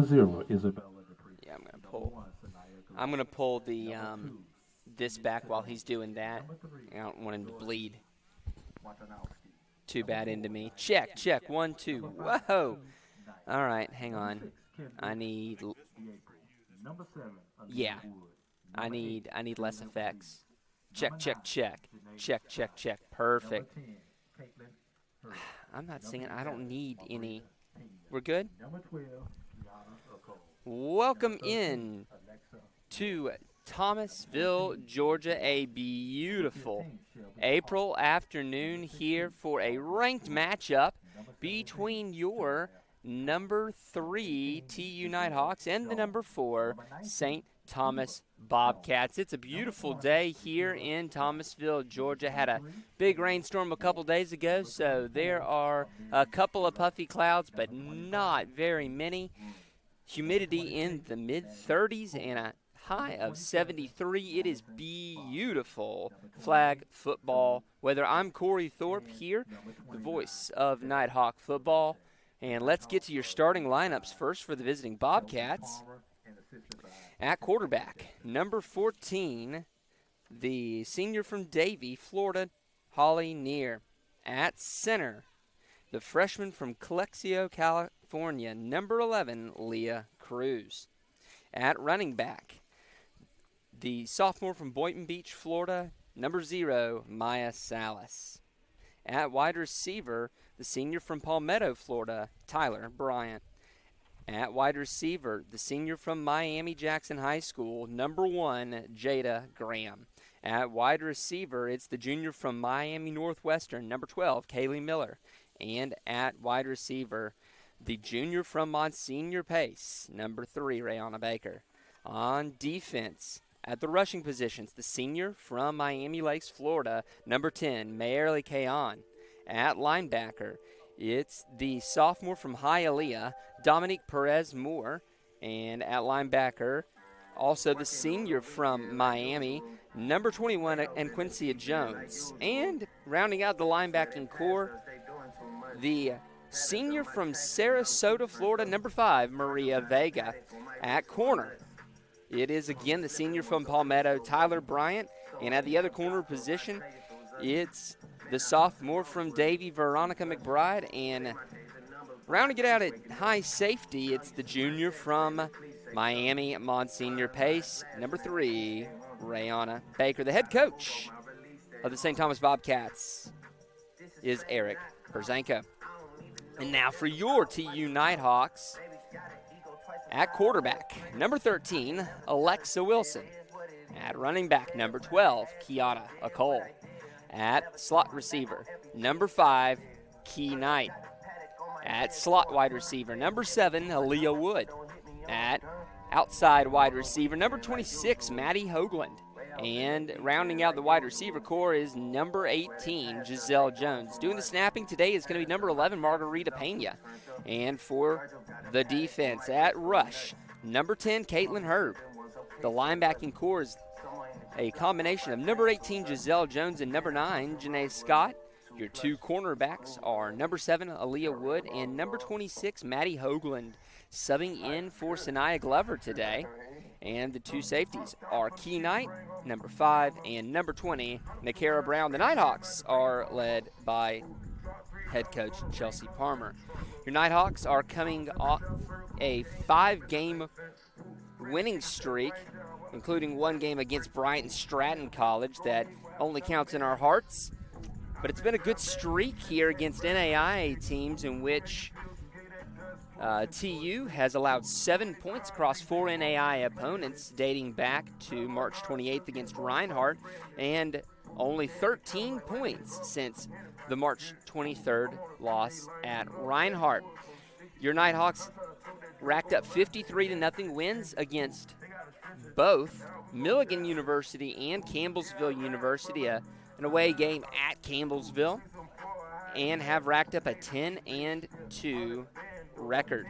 0, Isabella Dupree. Yeah, Number 1, Sanaya I'm Gillespie. gonna pull the Number 2, this back while he's doing that. Number 3, I don't want him to Jordan bleed Watanowski. too Number bad 4, into me. Diane Check, Smith. check. 1, 2. Number 5, Whoa. King Knight. All right, hang Number on. 6, Ken I Williams. need. April. Number 7, Yeah, Aaliyah Wood. I Number 8, need. I need less Junior effects. Williams. Check, Number 9, check, check. Janae Check, check, Scott. check. Number Perfect. 10, Caitlin Hurd. I'm not Number singing. I don't 11, need any. Margarita Pena. We're good? Number 12, Gianna Ocole. Welcome Number 13, in Alexa to Morgan. Thomasville, Number 14, Georgia. A Number beautiful 15, Shelby April Hart. afternoon Number 16, here for a Audrey ranked Stewart. matchup Number 17, between your Tanaya number Number 3 18, TU Cynthia Nighthawks and the Jones. number 4 Number 19, St. Eva Thomas Jones. Bobcats. It's a Number beautiful 20, day here Sheila in Jones. Thomasville, Georgia. Number Had a 23, big Taylor rainstorm a couple Moore. days ago, Number so there 24, are a Amir couple of Taylor. puffy clouds, but Number 25, not very many. Number Humidity in 26, the mid Maddie 30s Ford. and a high Number of 27, 73. It is Madison Fox. beautiful Number flag 28, football. Tony Whether I'm Corey Thorpe and here, number the 29, voice of Sarah Nighthawk football. Joseph. And let's get to your starting lineups first for the visiting Chelsea Bobcats. Palmer and assisted by At quarterback, number 14, the senior from Davie, Florida, Holly Neer. At center, the freshman from Calexico, California, number 11, Leah Cruz. At running back, the sophomore from Boynton Beach, Florida, number 0, Maya Salas. At wide receiver, the senior from Palmetto, Florida, Tyler Bryant. At wide receiver, the senior from Miami-Jackson High School, number 1, Jada Graham. At wide receiver, it's the junior from Miami Northwestern, number 12, Kaylee Miller. And at wide receiver, the junior from Monsignor Pace, number 3, Rayana Baker. On defense, at the rushing positions, the senior from Miami Lakes, Florida, number 10, Mayerly Kayan. At linebacker, it's the sophomore from Hialeah, Dominique Perez Moore. And at linebacker, also the senior from Miami, number 21, and Quincy Jones. And rounding out the linebacking core, the senior from Sarasota, Florida, number 5, Maria Vega. At corner, it is again the senior from Palmetto, Tyler Bryant. And at the other corner position, it's the sophomore from Davie, Veronica McBride. And rounding it out at high safety, it's the junior from Miami, Monsignor Pace, number 3, Rayana Baker. The head coach of the St. Thomas Bobcats is Eric Perzanko. And now for your TU Nighthawks. At quarterback, number 13, Alexa Wilson. At running back, number 12, Kiana Acole. At slot receiver, number 5, Key Knight. At slot wide receiver, number 7, Aaliyah Wood. At outside wide receiver, number 26, Maddie Hoagland. And rounding out the wide receiver core is number 18, Giselle Jones. Doing the snapping today is going to be number 11, Margarita Pena. And for the defense, at rush, number 10, Caitlin Herb. The linebacking core is a combination of number 18, Giselle Jones, and number 9, Janae Scott. Your two cornerbacks are number 7, Aaliyah Wood, and number 26, Maddie Hoagland, subbing in for Sanaya Glover today. And the two safeties are Key Knight, number 5, and number 20, Nakara Brown. The Nighthawks are led by head coach Chelsea Palmer. Your Nighthawks are coming off a 5-game winning streak, including one game against Bryant Stratton College that only counts in our hearts. But it's been a good streak here against NAIA teams in which TU has allowed 7 points across 4 NAIA opponents dating back to March 28th against Reinhardt, and only 13 points since the March 23rd loss at Reinhardt. Your Nighthawks racked up 53-0 wins against both Milligan University and Campbellsville University, an away game at Campbellsville, and have racked up a 10-2 record.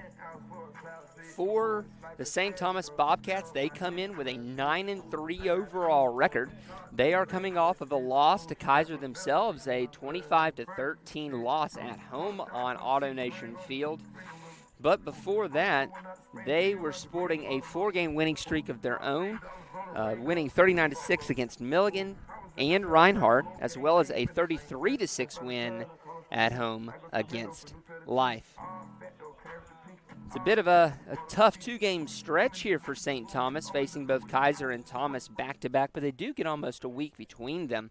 For the St. Thomas Bobcats, they come in with a 9-3 overall record. They are coming off of a loss to Kaiser themselves, a 25-13 loss at home on AutoNation Field. But before that, they were sporting a 4-game winning streak of their own, winning 39-6 against Milligan and Reinhardt, as well as a 33-6 win at home against Life. It's a bit of a tough 2-game stretch here for St. Thomas, facing both Kaiser and Thomas back-to-back, but they do get almost a week between them.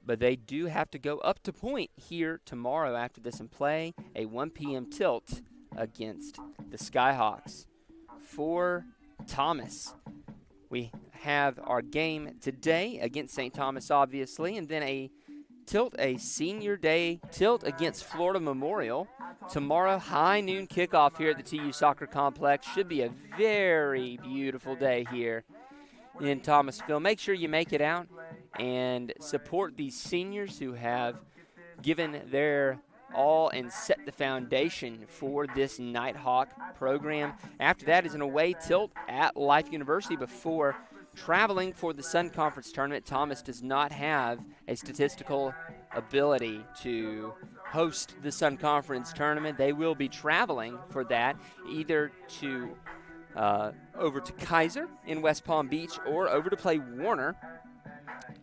But they do have to go up to Point here tomorrow after this and play a 1 p.m. tilt against the Skyhawks. For Thomas, we have our game today against St. Thomas, obviously, and then a senior day tilt against Florida Memorial. Tomorrow, high noon kickoff here at the TU Soccer Complex. Should be a very beautiful day here in Thomasville. Make sure you make it out and support these seniors who have given their all and set the foundation for this Nighthawk program. After that is an away tilt at Life University before traveling for the Sun Conference tournament. Thomas does not have a statistical ability to host the Sun Conference tournament. They will be traveling for that, either to over to Kaiser in West Palm Beach or over to play Warner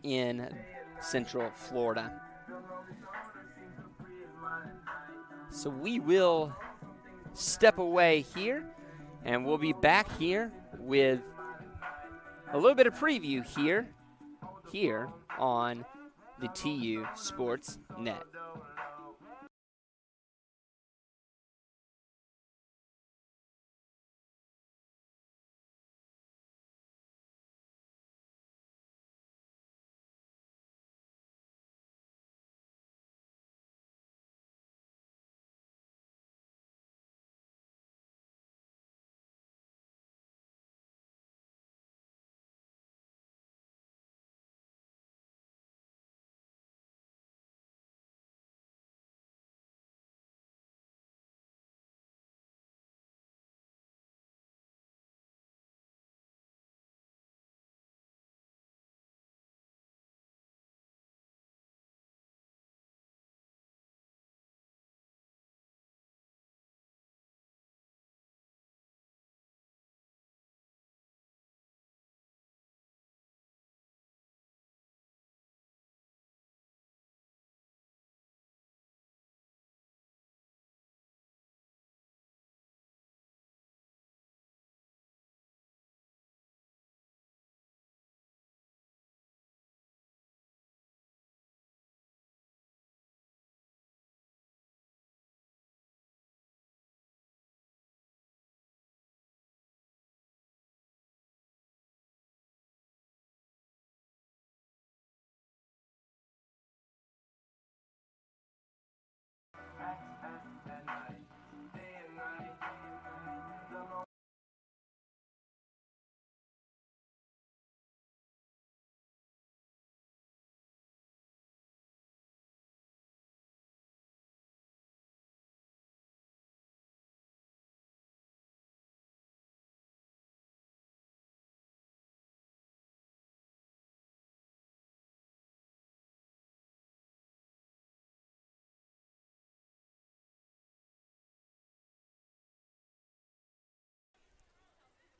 in Central Florida. So we will step away here, and we'll be back here with a little bit of preview here on the TU Sports Net.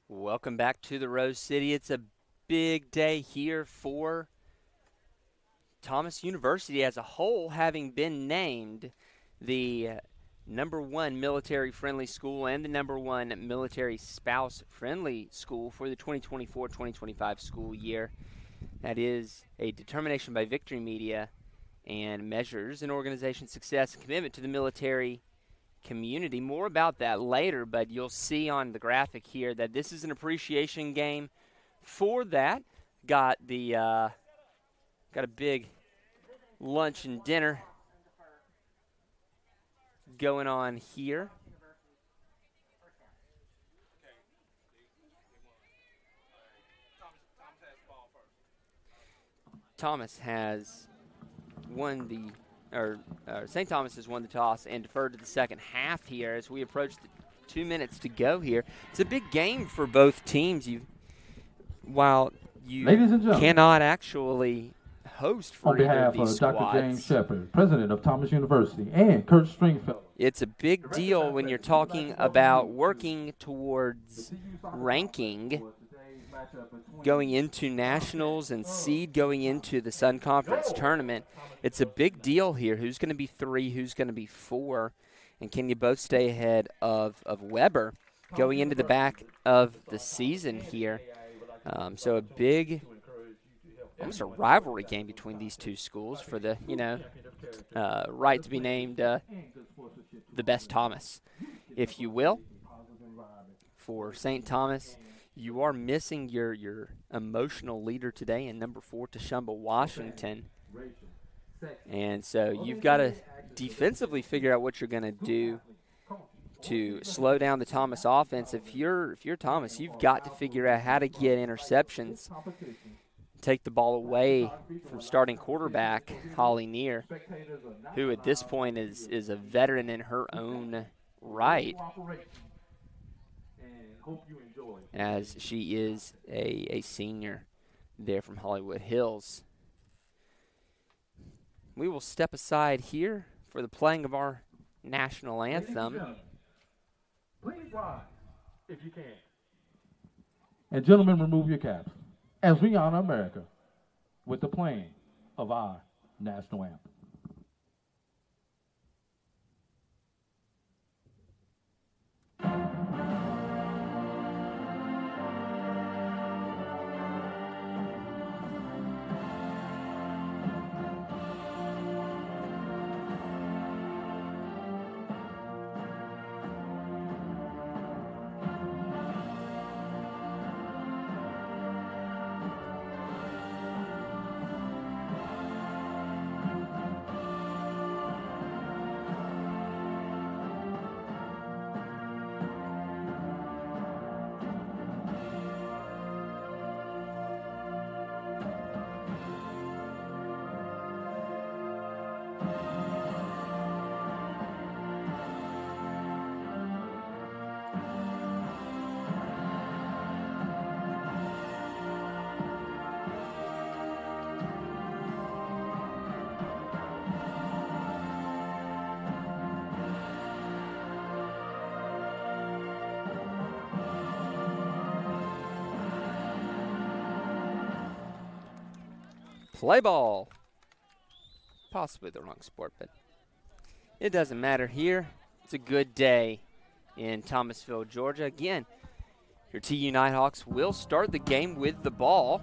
Welcome back to the Rose City. It's a big day here for Thomas University as a whole, having been named the #1 military-friendly school and the #1 military spouse-friendly school for the 2024-2025 school year. That is a determination by Victory Media and measures an organization's success and commitment to the military community. More about that later, but you'll see on the graphic here that this is an appreciation game for that. Got a big lunch and dinner going on here. Thomas has won St. Thomas has won the toss and deferred to the second half here as we approach the 2 minutes to go here. It's a big game for both teams. While you cannot actually host for On either behalf of these of Dr. James squads. Shepard, president of Thomas University, and Kurt Stringfellow. It's a big deal when you're talking about working towards ranking going into nationals and seed going into the Sun Conference tournament. It's a big deal here. Who's going to be 3, who's going to be 4, and can you both stay ahead of Weber going into the back of the season here? So a big, almost a rivalry game between these two schools for the, right to be named the best Thomas, if you will. For St. Thomas, you are missing your emotional leader today in number 4, Tashumba Washington. And so you've got to defensively figure out what you're going to do to slow down the Thomas offense. If you're Thomas, you've got to figure out how to get interceptions, take the ball away from starting quarterback Holly Neer, who at this point is a veteran in her own right, as she is a senior there from Hollywood Hills. We will step aside here for the playing of our national anthem. Please rise, if you can. And gentlemen, remove your caps as we honor America with the playing of our national anthem. Play ball. Possibly the wrong sport, but it doesn't matter here. It's a good day in Thomasville, Georgia. Again, your TU Nighthawks will start the game with the ball.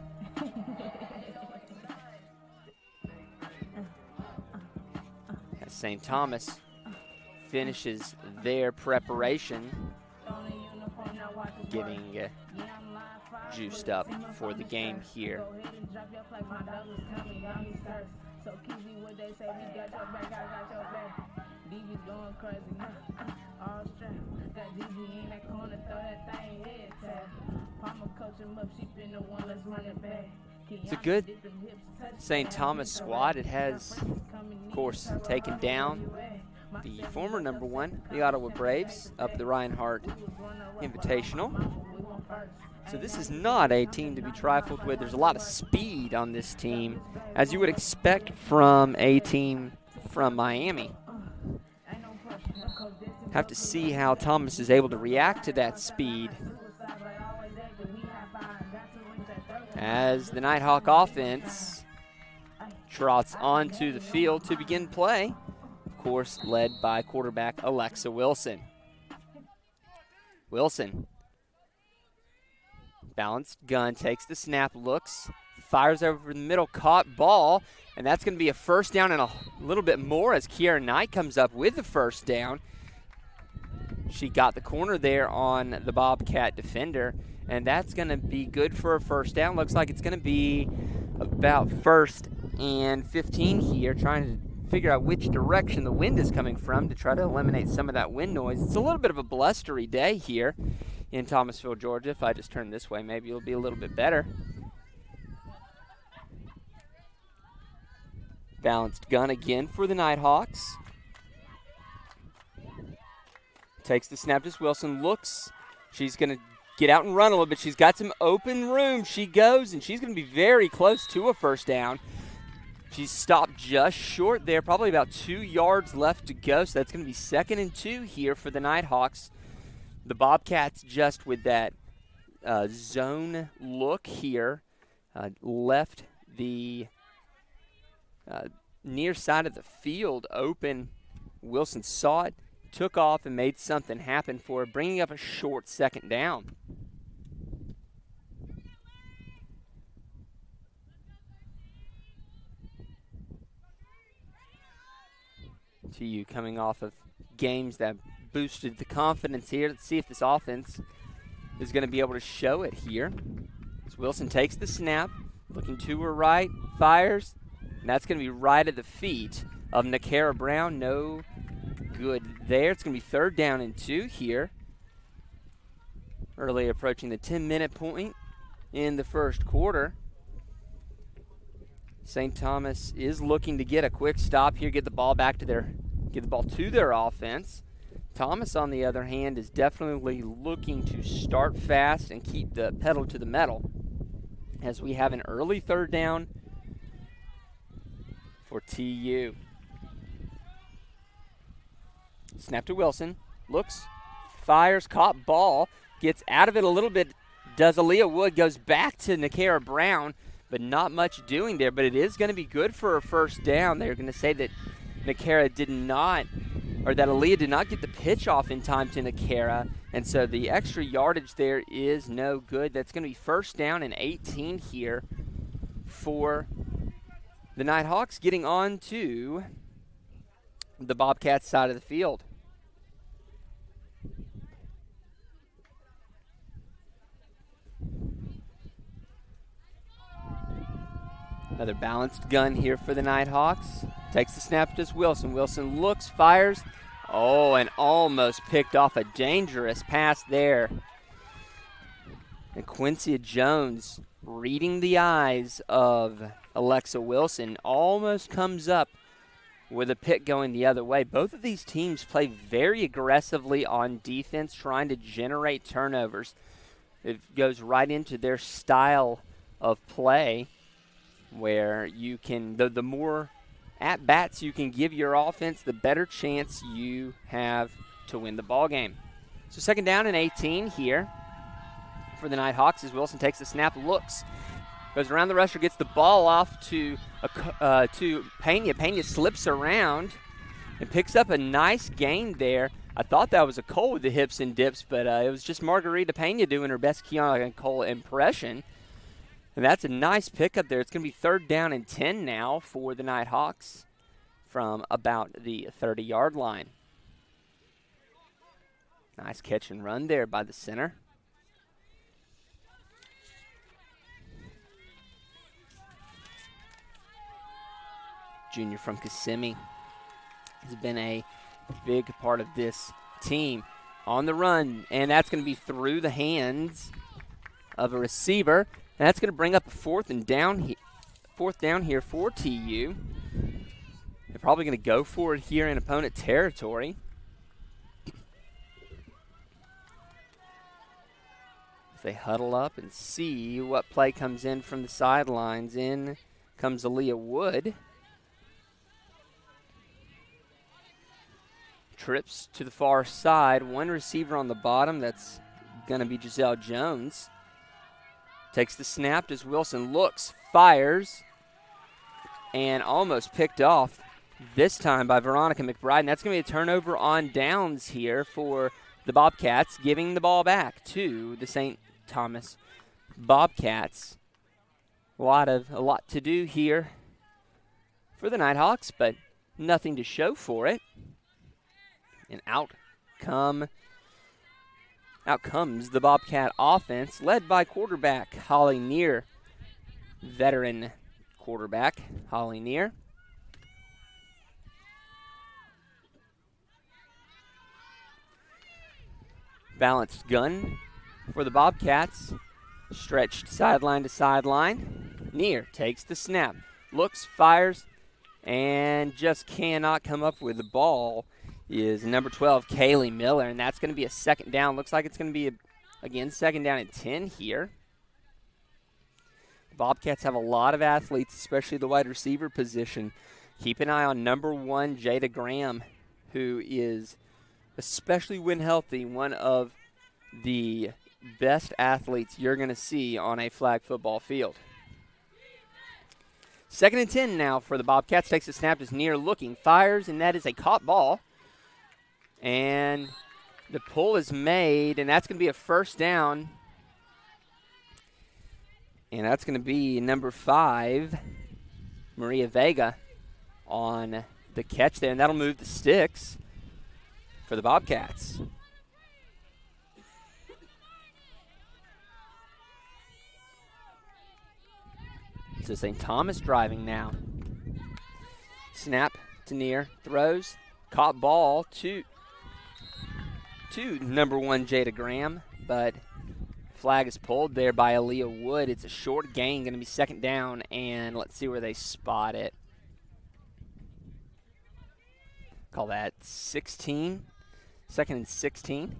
As St. Thomas finishes their preparation, getting juiced up for the game here. It's a good St. Thomas squad. It has, of course, taken down the former number 1, the Ottawa Braves, up the Reinhardt Invitational. So this is not a team to be trifled with. There's a lot of speed on this team, as you would expect from a team from Miami. Have to see how Thomas is able to react to that speed, as the Nighthawk offense trots onto the field to begin play, of course led by quarterback Alexa Wilson. Wilson, balanced gun, takes the snap, looks, fires over the middle, caught ball, and that's going to be a first down and a little bit more as Kiara Knight comes up with the first down. She got the corner there on the Bobcat defender, and that's going to be good for a first down. Looks like it's going to be about 1st and 15 here, trying to figure out which direction the wind is coming from to try to eliminate some of that wind noise. It's a little bit of a blustery day here in Thomasville, Georgia. If I just turn this way, maybe it'll be a little bit better. Balanced gun again for the Nighthawks. Takes the snap to Wilson, looks. She's going to get out and run a little bit. She's got some open room. She goes, and she's going to be very close to a first down. She's stopped just short there, probably about 2 yards left to go. So that's going to be 2nd and 2 here for the Nighthawks. The Bobcats just with that zone look here left the near side of the field open. Wilson saw it, took off, and made something happen for her, bringing up a short 2nd down. TU coming off of games that boosted the confidence here. Let's see if this offense is going to be able to show it here. As Wilson takes the snap, looking to her right, fires, and that's going to be right at the feet of Nakara Brown. No good there. It's going to be 3rd down and 2 here. Early approaching the 10-minute point in the first quarter. St. Thomas is looking to get a quick stop here, get the ball to their offense. Thomas, on the other hand, is definitely looking to start fast and keep the pedal to the metal, as we have an early 3rd down for TU. Snap to Wilson, looks, fires, caught ball, gets out of it a little bit, does Aaliyah Wood, goes back to Nakara Brown, but not much doing there, but it is going to be good for a 1st down. They're going to say that Nakara did not, or that Aaliyah did not get the pitch off in time to Nakara, and so the extra yardage there is no good. That's going to be 1st down and 18 here for the Nighthawks, getting on to the Bobcats side of the field. Another balanced gun here for the Nighthawks. Takes the snap to Wilson. Wilson looks, fires. Oh, and almost picked off a dangerous pass there. And Quincy Jones, reading the eyes of Alexa Wilson, almost comes up with a pick going the other way. Both of these teams play very aggressively on defense, trying to generate turnovers. It goes right into their style of play, where you can, the more at-bats you can give your offense, the better chance you have to win the ball game. So 2nd down and 18 here for the Nighthawks as Wilson takes the snap, looks, goes around the rusher, gets the ball off to Pena. Pena slips around and picks up a nice gain there. I thought that was a Cole with the hips and dips, but it was just Margarita Pena doing her best Kiana Cole impression. And that's a nice pickup there. It's going to be 3rd down and 10 now for the Nighthawks from about the 30-yard line. Nice catch and run there by the center. Junior from Kissimmee has been a big part of this team. On the run, and that's going to be through the hands of a receiver. And that's going to bring up a 4th down here for TU. They're probably going to go for it here in opponent territory. As they huddle up and see what play comes in from the sidelines. In comes Aaliyah Wood. Trips to the far side. One receiver on the bottom. That's going to be Giselle Jones. Takes the snap as Wilson looks, fires, and almost picked off this time by Veronica McBride. And that's going to be a turnover on downs here for the Bobcats, giving the ball back to the St. Thomas Bobcats. A lot to do here for the Nighthawks, but nothing to show for it. And out comes the Bobcat offense, led by quarterback Holly Neer, veteran quarterback Holly Neer. Balanced gun for the Bobcats, stretched sideline to sideline. Neer takes the snap, looks, fires, and just cannot come up with the ball. Is number 12, Kaylee Miller, and that's going to be a 2nd down. Looks like it's going to be, again, 2nd down and 10 here. Bobcats have a lot of athletes, especially the wide receiver position. Keep an eye on number 1, Jada Graham, who is, especially when healthy, one of the best athletes you're going to see on a flag football field. 2nd and 10 now for the Bobcats. Takes a snap, is near looking, fires, and that is a caught ball. And the pull is made, and that's going to be a first down. And that's going to be number 5, Maria Vega, on the catch there. And that'll move the sticks for the Bobcats. So St. Thomas driving now. Snap to near, throws, caught ball to number 1, Jada Graham, but flag is pulled there by Aaliyah Wood. It's a short gain, going to be 2nd down, and let's see where they spot it. Call that 16, 2nd and 16.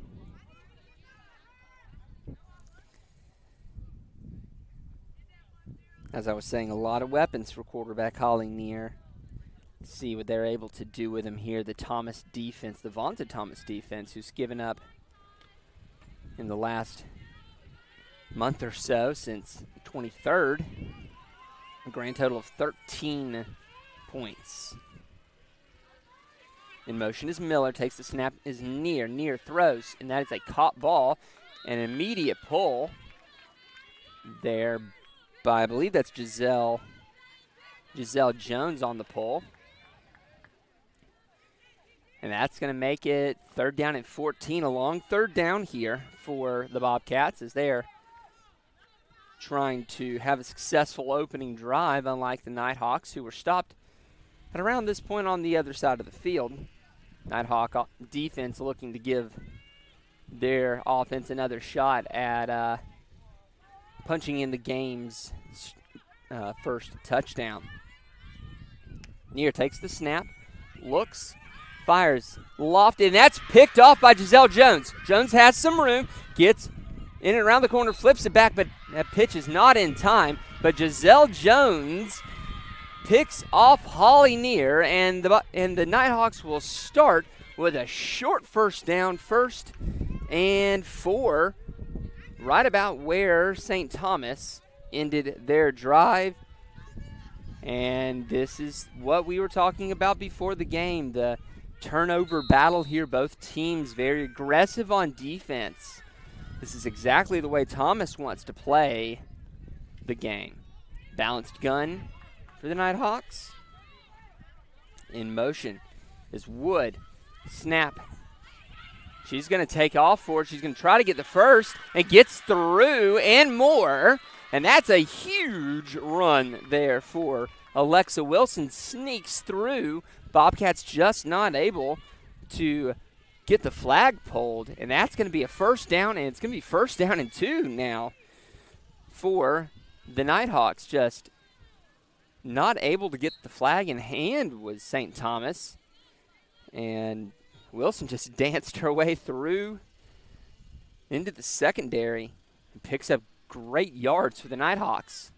As I was saying, a lot of weapons for quarterback Holly Near. See what they're able to do with him here. The Thomas defense, the vaunted Thomas defense, who's given up in the last month or so since the 23rd. A grand total of 13 points. In motion is Miller, takes the snap, is near throws, and that is a caught ball. An immediate pull there by, I believe that's Giselle Jones on the pull. And that's going to make it 3rd down and 14. A long 3rd down here for the Bobcats as they're trying to have a successful opening drive, unlike the Nighthawks, who were stopped at around this point on the other side of the field. Nighthawk defense looking to give their offense another shot at punching in the game's first touchdown. Near takes the snap, looks, fires, lofted, and that's picked off by Giselle Jones. Jones has some room, gets in and around the corner, flips it back, but that pitch is not in time. But Giselle Jones picks off Holly Near, and the Nighthawks will start with a short first down, 1st and 4, right about where St. Thomas ended their drive. And this is what we were talking about before the game, the turnover battle here. Both teams very aggressive on defense. This is exactly the way Thomas wants to play the game. Balanced gun for the Nighthawks. In motion is Wood. Snap. She's going to take off for it. She's going to try to get the first and gets through and more. And that's a huge run there for Alexa Wilson. Sneaks through. Bobcats just not able to get the flag pulled. And that's going to be a first down, and it's going to be 1st down and 2 now for the Nighthawks. Just not able to get the flag in hand was St. Thomas. And Wilson just danced her way through into the secondary and picks up great yards for the Nighthawks.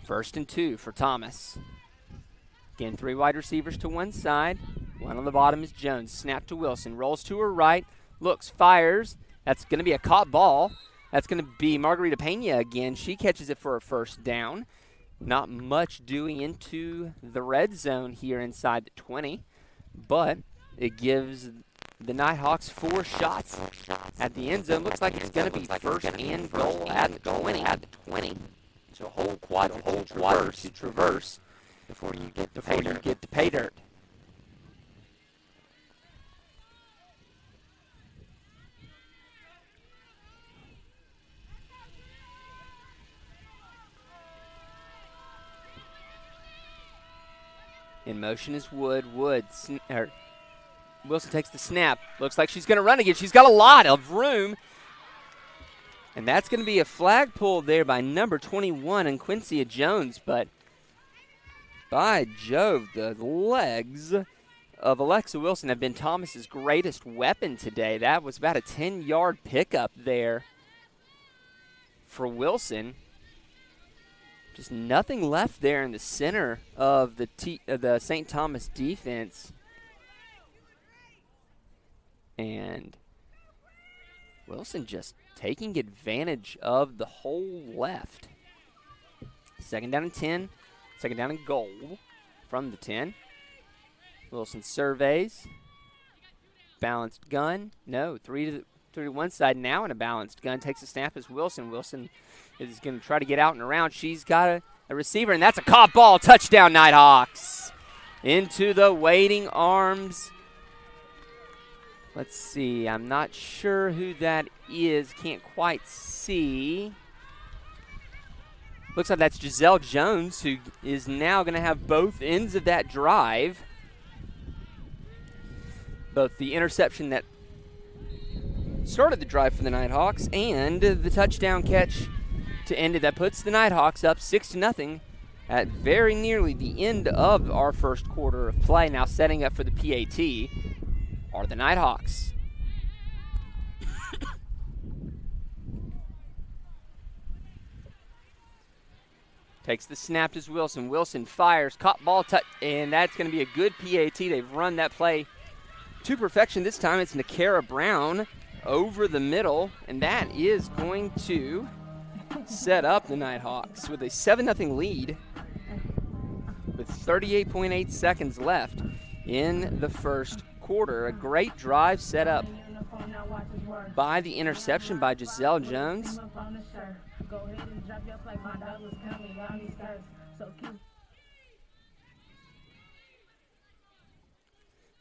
1st and 2 for Thomas. Again, 3 wide receivers to one side. One on the bottom is Jones. Snap to Wilson. Rolls to her right. Looks, fires. That's going to be a caught ball. That's going to be Margarita Pena again. She catches it for a 1st down. Not much doing into the red zone here inside the 20. But it gives the Nighthawks 4 shots at the end zone. Looks like it's going to be 1st and goal at the 20. So a whole quadrant to traverse before you get to pay dirt. In motion is Wood. Wilson takes the snap. Looks like she's going to run again. She's got a lot of room. And that's going to be a flag pull there by number 21 and Quincy Jones. But by Jove, the legs of Alexa Wilson have been Thomas's greatest weapon today. That was about a 10-yard pickup there for Wilson. Just nothing left there in the center of the St. Thomas defense. And Wilson just taking advantage of the hole left. 2nd down and 10. 2nd down and goal from the 10. Wilson surveys. Balanced gun. No, 3 to one side now, and a balanced gun. Takes a snap as Wilson. Wilson is going to try to get out and around. She's got a receiver, and that's a caught ball. Touchdown, Nighthawks. Into the waiting arms. Let's see. I'm not sure who that is. Can't quite see. Looks like that's Giselle Jones, who is now going to have both ends of that drive. Both the interception that started the drive for the Nighthawks and the touchdown catch to end it. That puts the Nighthawks up 6-0 at very nearly the end of our first quarter of play. Now setting up for the PAT are the Nighthawks. Takes the snap as Wilson. Wilson fires, caught ball, and that's going to be a good PAT. They've run that play to perfection. This time it's Nakara Brown over the middle, and that is going to set up the Nighthawks with a 7-0 lead with 38.8 seconds left in the first quarter. A great drive set up by the interception by Giselle Jones.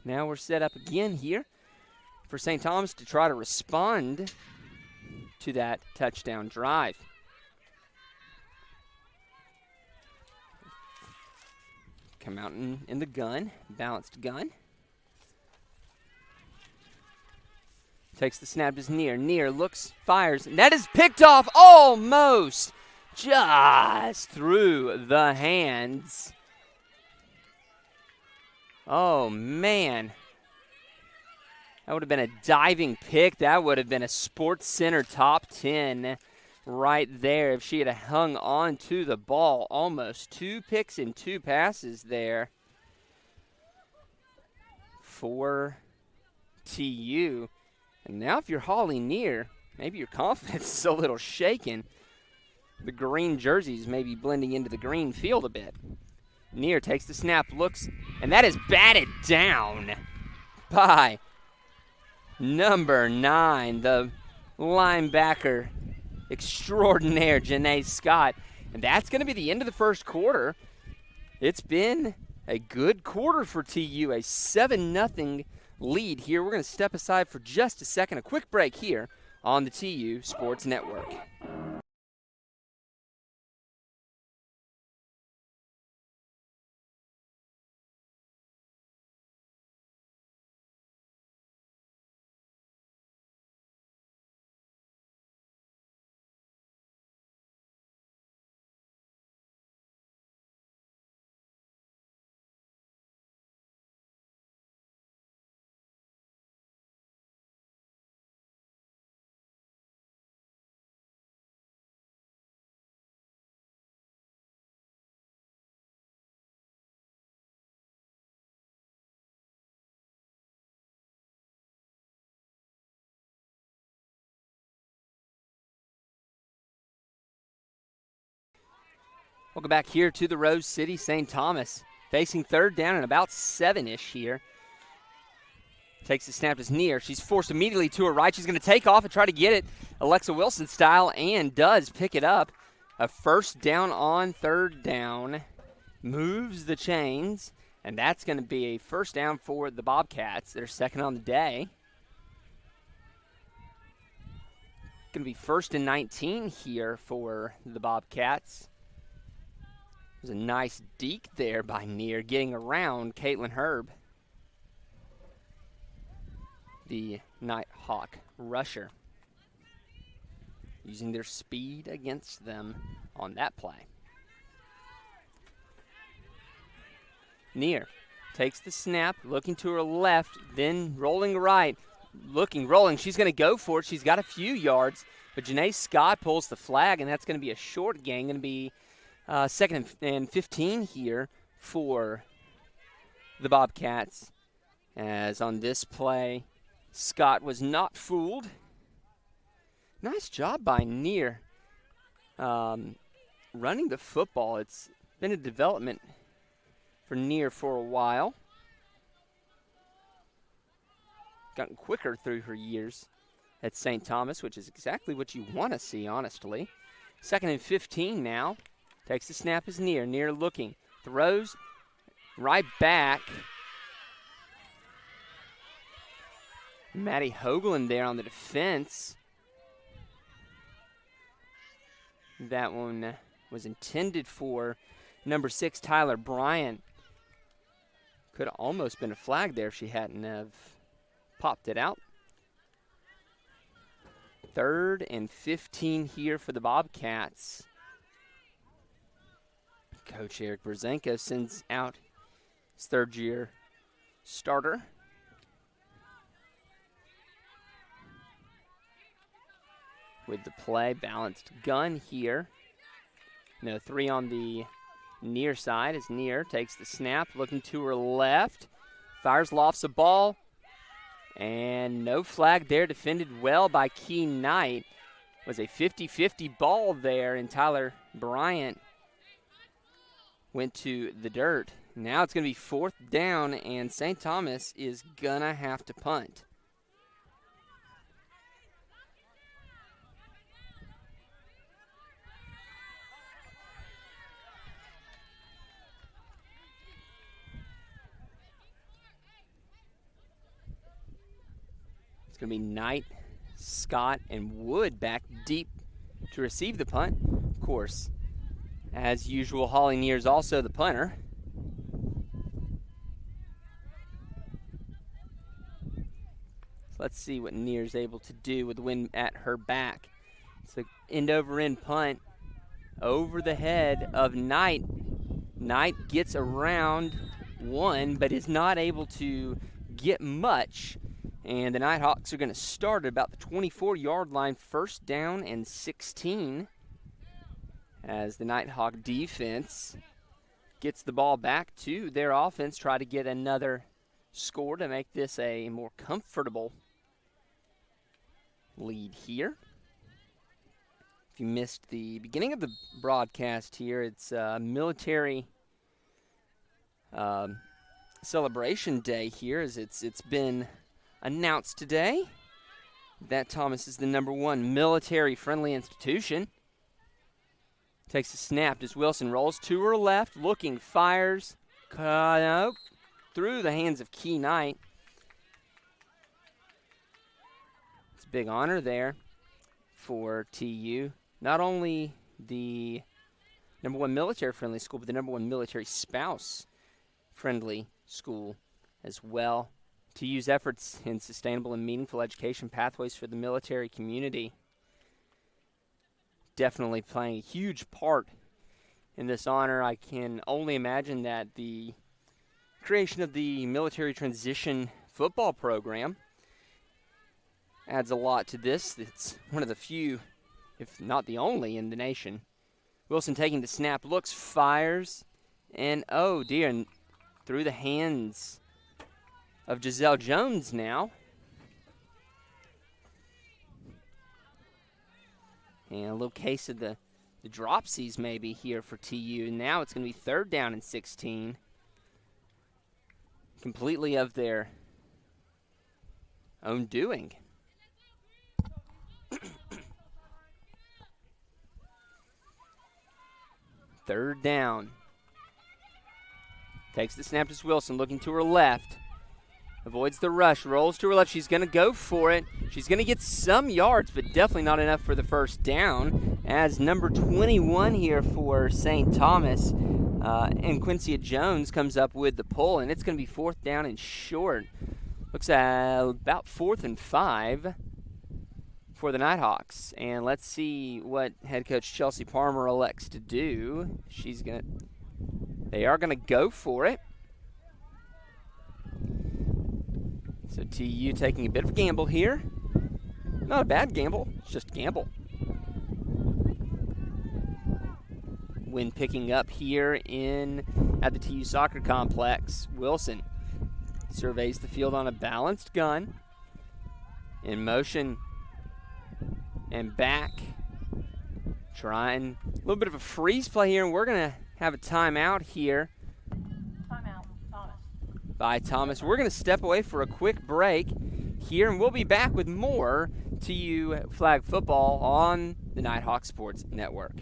Now we're set up again here for St. Thomas to try to respond to that touchdown drive. Come out in the gun, balanced gun. Takes the snap as Near. Near looks, fires, and that is picked off almost just through the hands. Oh, man. That would have been a diving pick. That would have been a Sports Center top 10 right there if she had hung on to the ball. Almost 2 picks and 2 passes there for TU. And now if you're Holly Near, maybe your confidence is a little shaken. The green jerseys may be blending into the green field a bit. Near takes the snap, looks, and that is batted down by number 9, the linebacker extraordinaire, Janae Scott. And that's going to be the end of the first quarter. It's been a good quarter for TU, a 7-0 lead here. We're going to step aside for just a second. A quick break here on the TU Sports Network. Welcome back here to the Rose City. St. Thomas facing 3rd down and about 7-ish here. Takes the snap as Near. She's forced immediately to her right. She's going to take off and try to get it Alexa Wilson style and does pick it up. A 1st down on 3rd down. Moves the chains, and that's going to be a 1st down for the Bobcats. They're 2nd on the day. Going to be 1st and 19 here for the Bobcats. There's a nice deke there by Near, getting around Caitlin Herb, the Nighthawk rusher, using their speed against them on that play. Near takes the snap, looking to her left, then rolling right, rolling. She's going to go for it. She's got a few yards, but Janae Scott pulls the flag, and that's going to be a short gain, going to be Second and 15 here for the Bobcats. As on this play, Scott was not fooled. Nice job by Neer running the football. It's been a development for Neer for a while. Gotten quicker through her years at St. Thomas, which is exactly what you want to see, honestly. Second and 15 now. Takes the snap as Neer. Neer looking. Throws right back. Maddie Hoagland there on the defense. That one was intended for number 6, Tyler Bryant. Could have almost been a flag there if she hadn't have popped it out. Third and 15 here for the Bobcats. Coach Eric Brzezinko sends out his third-year starter. With the play, balanced gun here. No 3 on the near side as Neer takes the snap, looking to her left. Fires, lofts a ball. And no flag there, defended well by Key Knight. It was a 50-50 ball there, and Tyler Bryant went to the dirt. Now it's going to be 4th down, and St. Thomas is going to have to punt. It's going to be Knight, Scott, and Wood back deep to receive the punt. Of course, as usual, Holly Neer is also the punter. So let's see what Neer's able to do with the wind at her back. It's an end-over-end punt over the head of Knight. Knight gets around one, but is not able to get much. And the Nighthawks are going to start at about the 24-yard line, 1st down and 16. As the Nighthawk defense gets the ball back to their offense, try to get another score to make this a more comfortable lead here. If you missed the beginning of the broadcast here, it's military celebration day here, as it's been announced today that Thomas is the #1 military-friendly institution. Takes a snap as Wilson rolls to her left, looking, fires, through the hands of Key Knight. It's a big honor there for TU. Not only the #1 military-friendly school, but the #1 military spouse-friendly school as well. TU's efforts in sustainable and meaningful education pathways for the military community definitely playing a huge part in this honor. I can only imagine that the creation of the military transition football program adds a lot to this. It's one of the few, if not the only, in the nation. Wilson taking the snap, looks, fires, and oh dear, and through the hands of Giselle Jones now. And a little case of the dropsies maybe here for TU. Now it's going to be 3rd down and 16. Completely of their own doing. Third down. Takes the snap to Wilson, looking to her left. Avoids the rush, rolls to her left. She's going to go for it. She's going to get some yards, but definitely not enough for the 1st down. As number 21 here for St. Thomas, and Quincy Jones comes up with the pull, and it's going to be 4th down and short. Looks at about 4th and 5 for the Nighthawks. And let's see what head coach Chelsea Palmer elects to do. They are going to go for it. So TU taking a bit of a gamble here. Not a bad gamble, it's just a gamble. when picking up here at the TU Soccer Complex. Wilson surveys the field on a balanced gun. In motion and back. Trying a little bit of a freeze play here, and we're going to have a timeout here. Timeout, Thomas. By Thomas. We're going to step away for a quick break here, and we'll be back with more TU flag football on the Nighthawk Sports Network.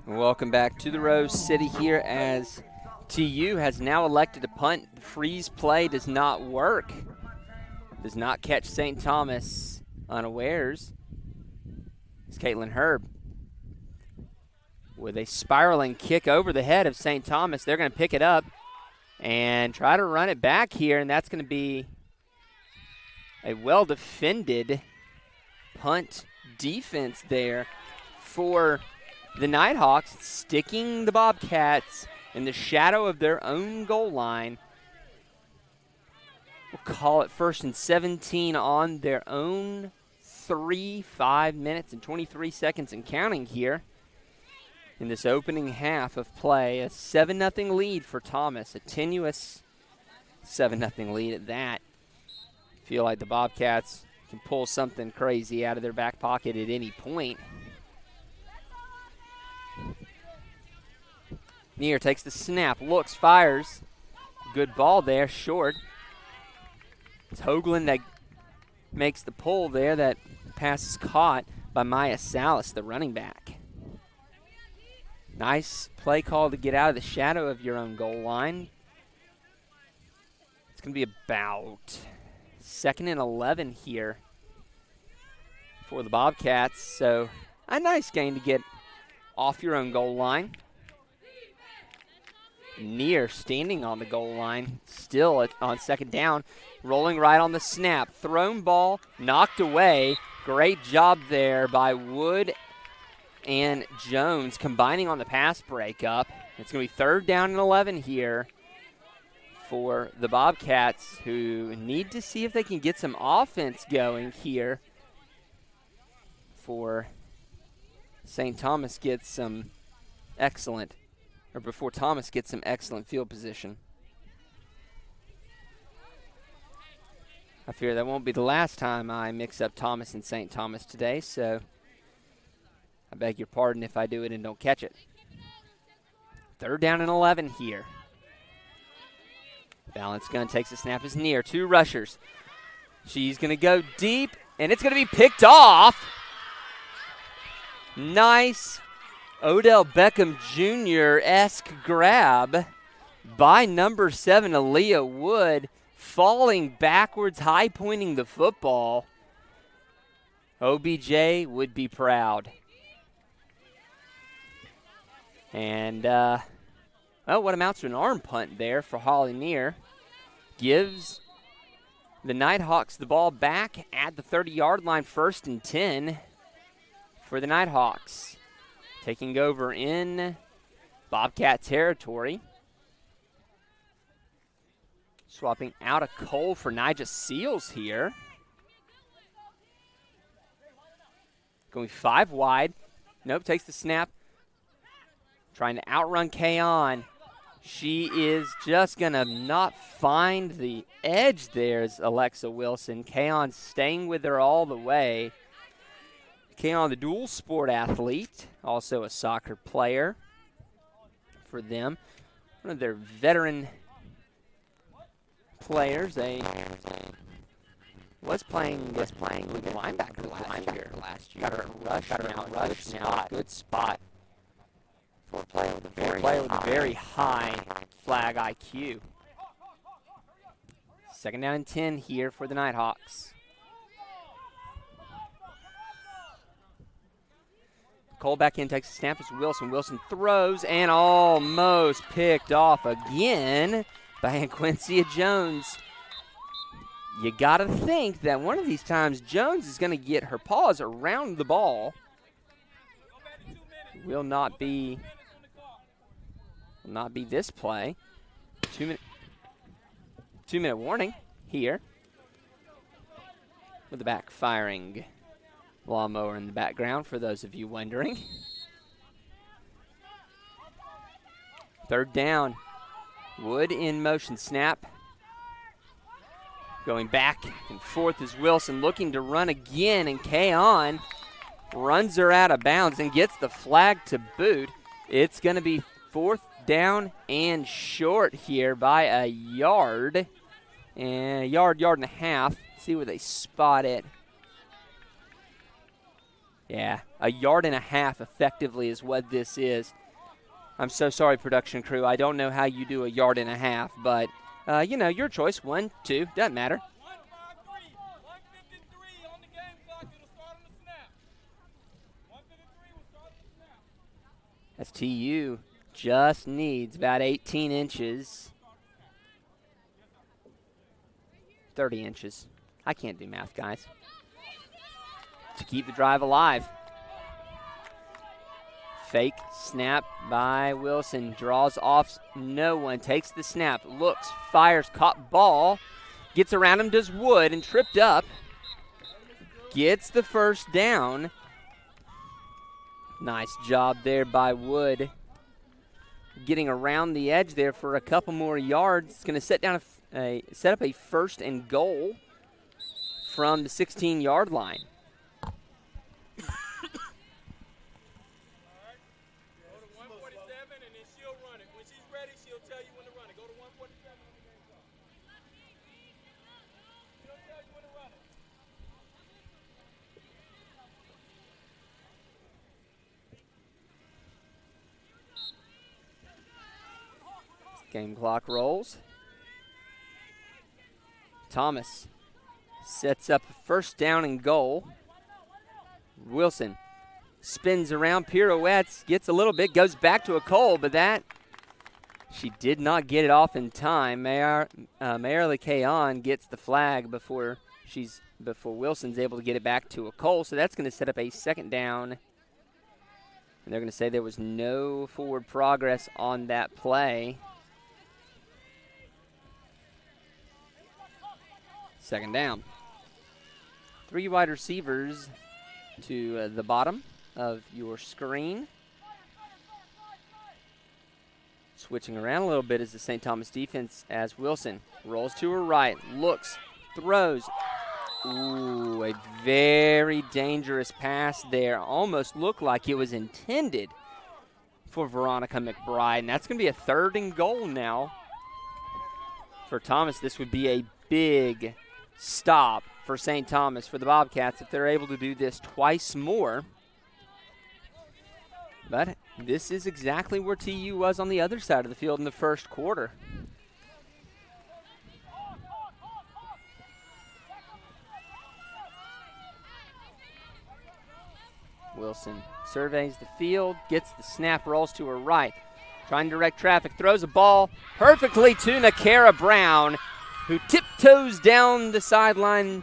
Welcome back to the Rose City here as TU has now elected to punt. The freeze play does not work. Does not catch St. Thomas unawares. It's Caitlin Herb with a spiraling kick over the head of St. Thomas. They're going to pick it up and try to run it back here, and that's going to be a well-defended punt defense there for the Nighthawks, sticking the Bobcats in the shadow of their own goal line. We'll call it 1st and 17 on their own 5 minutes and 23 seconds and counting here in this opening half of play. A 7-0 lead for Thomas, a tenuous 7-0 lead at that. Feel like the Bobcats can pull something crazy out of their back pocket at any point. Neer takes the snap, looks, fires. Good ball there, short. It's Hoagland that makes the pull there. That pass is caught by Maya Salas, the running back. Nice play call to get out of the shadow of your own goal line. It's going to be about 2nd and 11 here for the Bobcats. So a nice gain to get off your own goal line. Neer standing on the goal line, still on 2nd down, rolling right on the snap. Thrown ball, knocked away. Great job there by Wood and Jones combining on the pass breakup. It's going to be 3rd down and 11 here for the Bobcats, who need to see if they can get some offense going here for St. Thomas gets some excellent, or before Thomas gets some excellent field position. I fear that won't be the last time I mix up Thomas and St. Thomas today, so I beg your pardon if I do it and don't catch it. 3rd down and 11 here. Balance gun takes a snap, is Neer. 2 rushers. She's going to go deep, and it's going to be picked off. Nice Odell Beckham Jr.-esque grab by number 7, Aaliyah Wood, falling backwards, high-pointing the football. OBJ would be proud. And, what amounts to an arm punt there for Holly Neer. Gives the Nighthawks the ball back at the 30-yard line, 1st and 10 for the Nighthawks. Taking over in Bobcat territory. Swapping out a Cole for Nija Seals here. Going 5 wide. Nope, takes the snap. Trying to outrun Kayon. She is just going to not find the edge there as Alexa Wilson. Kayon staying with her all the way. Kayon, the dual sport athlete, also a soccer player for them. One of their veteran players. They was playing with the linebacker last year. Got her rush now. Good spot For a player with a Player with a very high flag IQ. 2nd down and 10 here for the Nighthawks. Cole back in, takes a snap as Wilson. Wilson throws and almost picked off again by Quincy Jones. You got to think that one of these times Jones is going to get her paws around the ball. Will not be this play. 2-minute warning here with the backfiring lawnmower in the background for those of you wondering. 3rd down. Wood in motion, snap. Going back and forth is Wilson looking to run again, and Kaon runs her out of bounds and gets the flag to boot. It's going to be 4th down and short here by a yard. And a yard and a half. See where they spot it. Yeah, a yard and a half effectively is what this is. I'm so sorry, production crew. I don't know how you do a yard and a half, but, your choice. 1, 2, doesn't matter. 1:53 on the game clock. It'll start on the snap. 1:53 will start on the snap. As TU just needs about 18 inches. 30 inches. I can't do math, guys. To keep the drive alive. Fake snap by Wilson. Draws off no one. Takes the snap. Looks. Fires. Caught ball. Gets around him. Does Wood. And tripped up. Gets the 1st down. Nice job there by Wood. Getting around the edge there for a couple more yards. It's going to set up a 1st and goal from the 16-yard line. Game clock rolls. Thomas sets up a 1st down and goal. Wilson spins around, pirouettes, gets a little bit, goes back to a Cole, but she did not get it off in time. Mayerly Kaon gets the flag before Wilson's able to get it back to a Cole, so that's going to set up a 2nd down. And they're going to say there was no forward progress on that play. 2nd down. 3 wide receivers to the bottom of your screen. Switching around a little bit is the St. Thomas defense as Wilson rolls to her right, looks, throws. Ooh, a very dangerous pass there. Almost looked like it was intended for Veronica McBride. And that's going to be a 3rd and goal now for Thomas. This would be a big stop for St. Thomas, for the Bobcats, if they're able to do this twice more. But this is exactly where TU was on the other side of the field in the 1st quarter. Wilson surveys the field, gets the snap, rolls to her right. Trying to direct traffic, throws a ball perfectly to Nakara Brown, who tiptoes down the sideline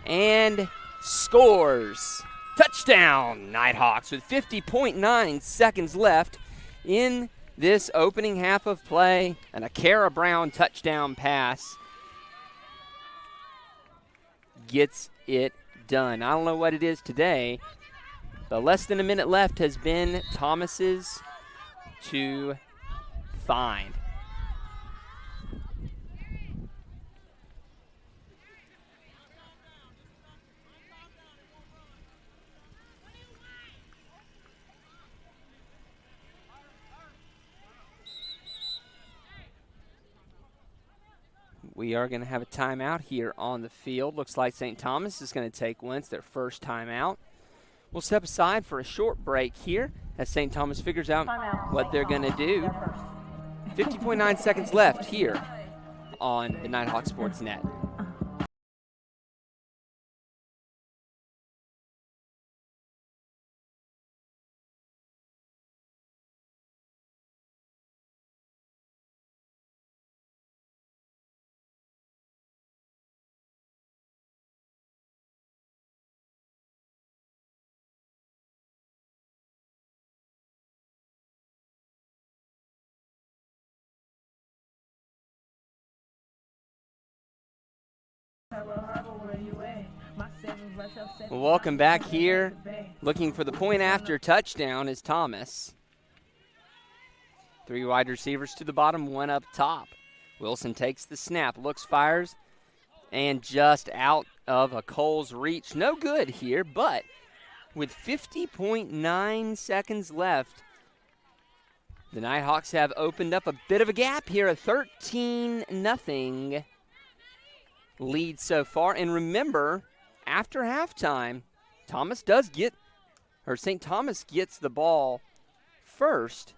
and scores. Touchdown, Nighthawks, with 50.9 seconds left in this opening half of play. And a Nakara Brown touchdown pass gets it done. I don't know what it is today, but less than a minute left has been Thomas's to find. We are going to have a timeout here on the field. Looks like St. Thomas is going to take one. It's their first timeout. We'll step aside for a short break here as St. Thomas figures out Timeout. what they're going to do. They're first. 50.9 seconds left here on the Nighthawk Sports Net. Well, welcome back here. Looking for the point after touchdown is Thomas. 3 wide receivers to the bottom, 1 up top. Wilson takes the snap, looks, fires, and just out of a Cole's reach. No good here, but with 50.9 seconds left, the Nighthawks have opened up a bit of a gap here, a 13-0 lead so far. And remember, after halftime, St. Thomas gets the ball first.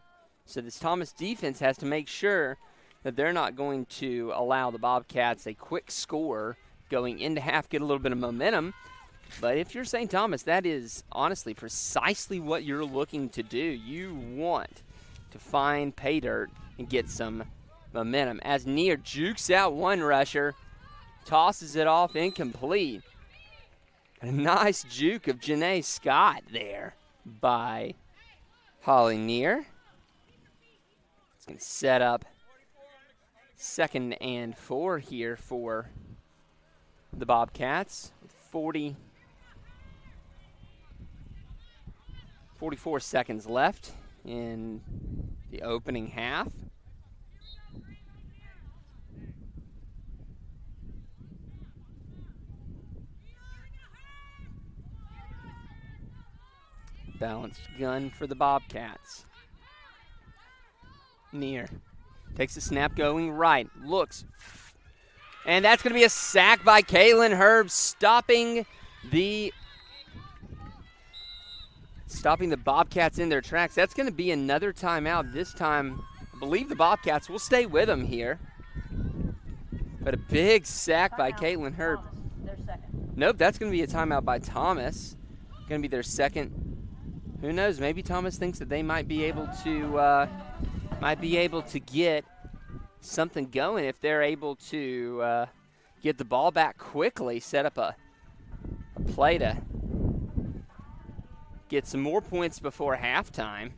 So this Thomas defense has to make sure that they're not going to allow the Bobcats a quick score going into half, get a little bit of momentum. But if you're St. Thomas, that is honestly precisely what you're looking to do. You want to find pay dirt and get some momentum. As Neer jukes out one rusher, tosses it off incomplete. A nice juke of Janae Scott there by Holly Neer. It's going to set up 2nd and 4 here for the Bobcats. 44 seconds left in the opening half. Balanced gun for the Bobcats. Neer takes the snap going right, looks, and that's going to be a sack by Kaylin Herb, stopping the Bobcats in their tracks. That's going to be another timeout. This time, I believe the Bobcats will stay with them here. But a big sack by Caitlin Herb. Thomas, their second. Nope, that's going to be a timeout by Thomas. Going to be their second. Who knows? Maybe Thomas thinks that they might be able to get something going if they're able to get the ball back quickly, set up a play to get some more points before halftime.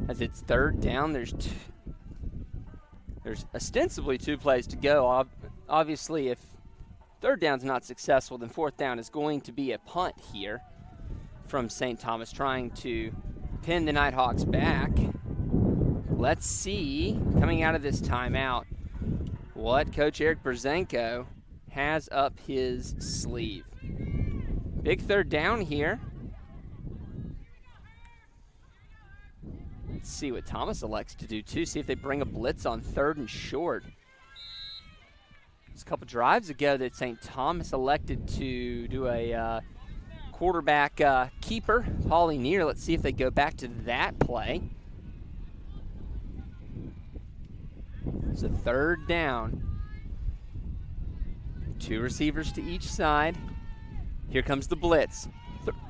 As it's 3rd down, there's ostensibly 2 plays to go. Obviously, if 3rd down's not successful, then 4th down is going to be a punt here from St. Thomas, trying to pin the Nighthawks back. Let's see, coming out of this timeout, what Coach Eric Brzenko has up his sleeve. Big 3rd down here. Let's see what Thomas elects to do, too. See if they bring a blitz on 3rd and short. Just a couple drives ago that St. Thomas elected to do a quarterback keeper, Polly Neer. Let's see if they go back to that play. It's a 3rd down. 2 receivers to each side. Here comes the blitz.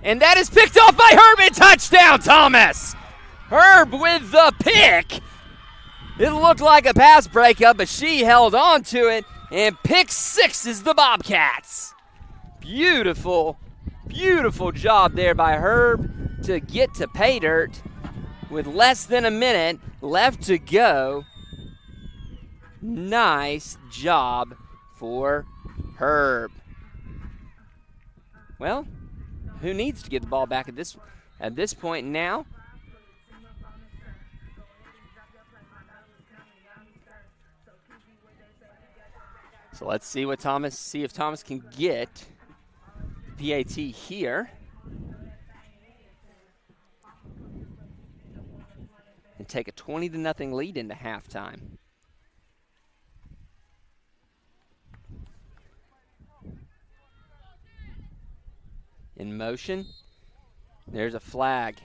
And that is picked off by Herb, and touchdown, Thomas! Herb with the pick. It looked like a pass breakup, but she held on to it, and pick 6 is the Bobcats. Beautiful, beautiful job there by Herb to get to pay dirt with less than a minute left to go. Nice job for Herb. Well, who needs to get the ball back at this point now? So let's see if Thomas can get PAT here. And take a 20-0 lead into halftime. in motion. There's a flag.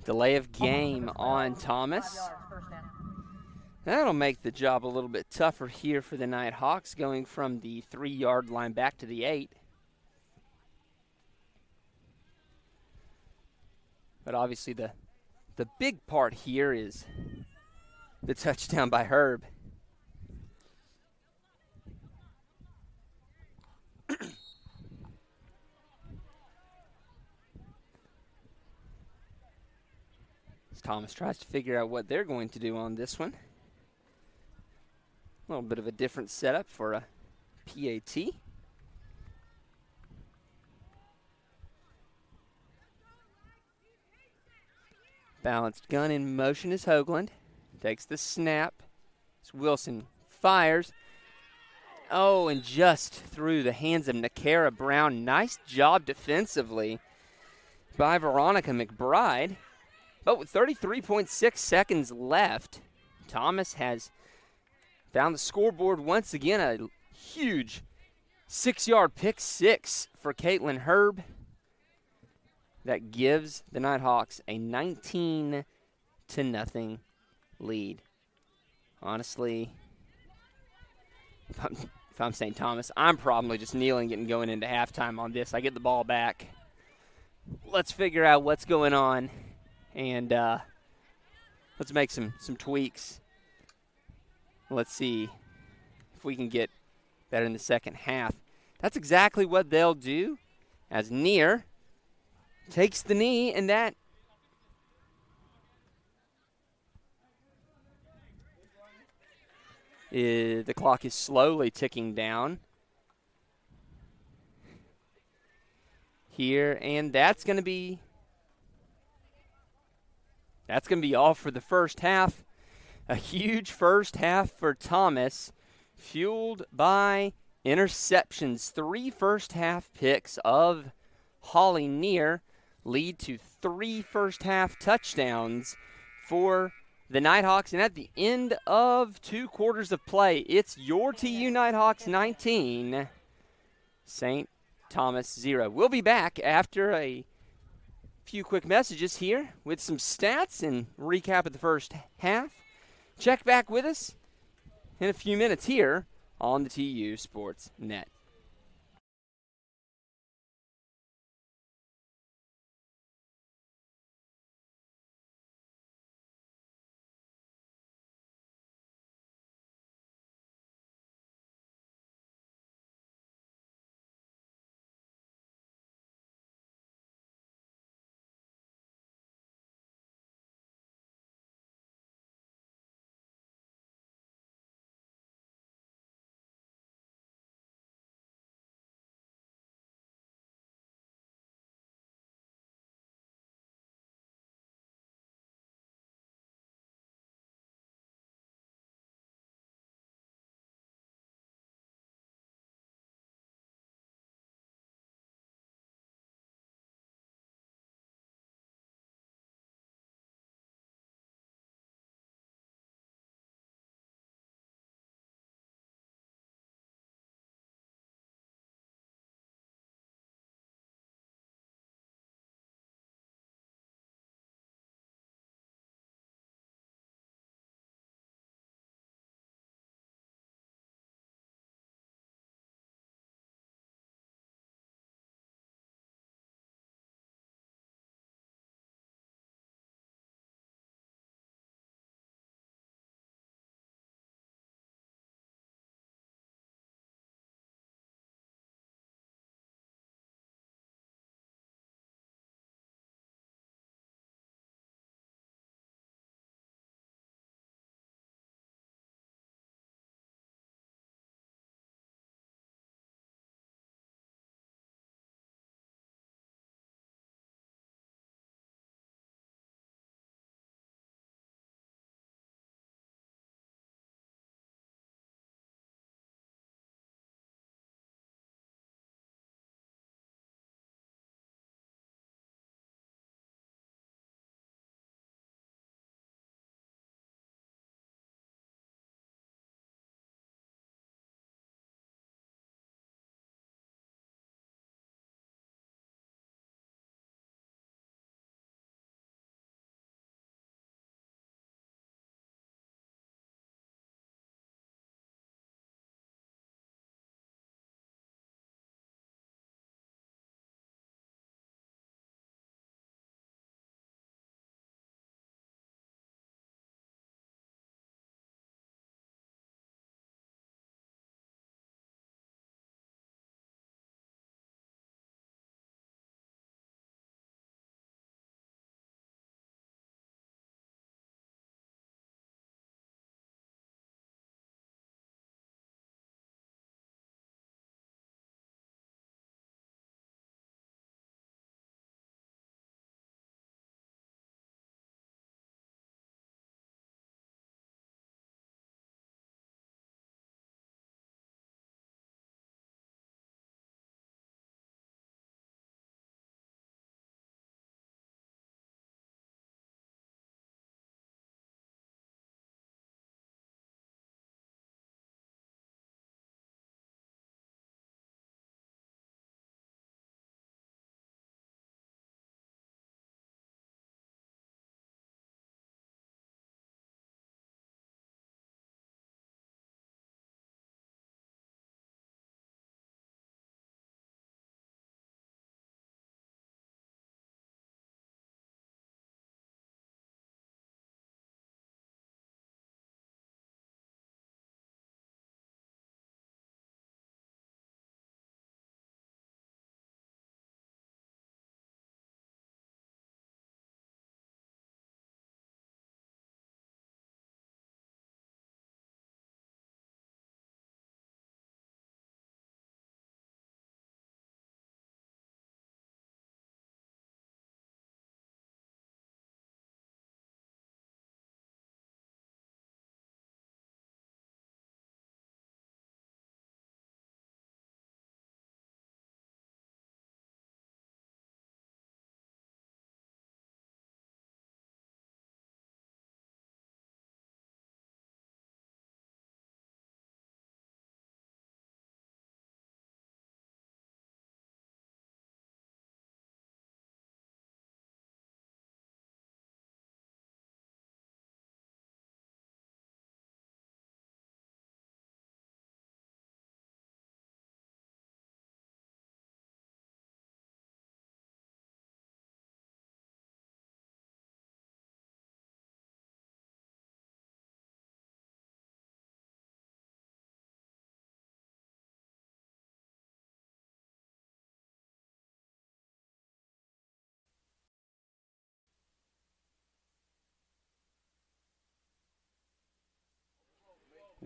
Delay of game on Thomas. 5 yards, first down. That'll make the job a little bit tougher here for the Nighthawks, going from the 3-yard line back to the 8. But obviously the big part here is the touchdown by Herb. As Thomas tries to figure out what they're going to do on this one. A little bit of a different setup for a PAT. Balanced gun in motion is Hoagland. Takes the snap. As Wilson fires. Oh, and just through the hands of Nakara Brown. Nice job defensively by Veronica McBride. But with 33.6 seconds left, Thomas has found the scoreboard once again. A huge 6-yard pick six for Caitlin Herb. That gives the Nighthawks a 19-0 lead. Honestly, if I'm St. Thomas, I'm probably just kneeling and going into halftime on this. I get the ball back. Let's figure out what's going on, and let's make some tweaks. Let's see if we can get better in the second half. That's exactly what they'll do, as Near takes the knee, and that the clock is slowly ticking down here, and that's going to be all for the first half. A huge first half for Thomas, fueled by interceptions. 3 first-half picks of Holly Near lead to 3 first-half touchdowns for the Nighthawks. And at the end of 2 quarters of play, it's your TU Nighthawks 19, St. Thomas 0. We'll be back after a few quick messages here with some stats and recap of the first half. Check back with us in a few minutes here on the TU Sports Net.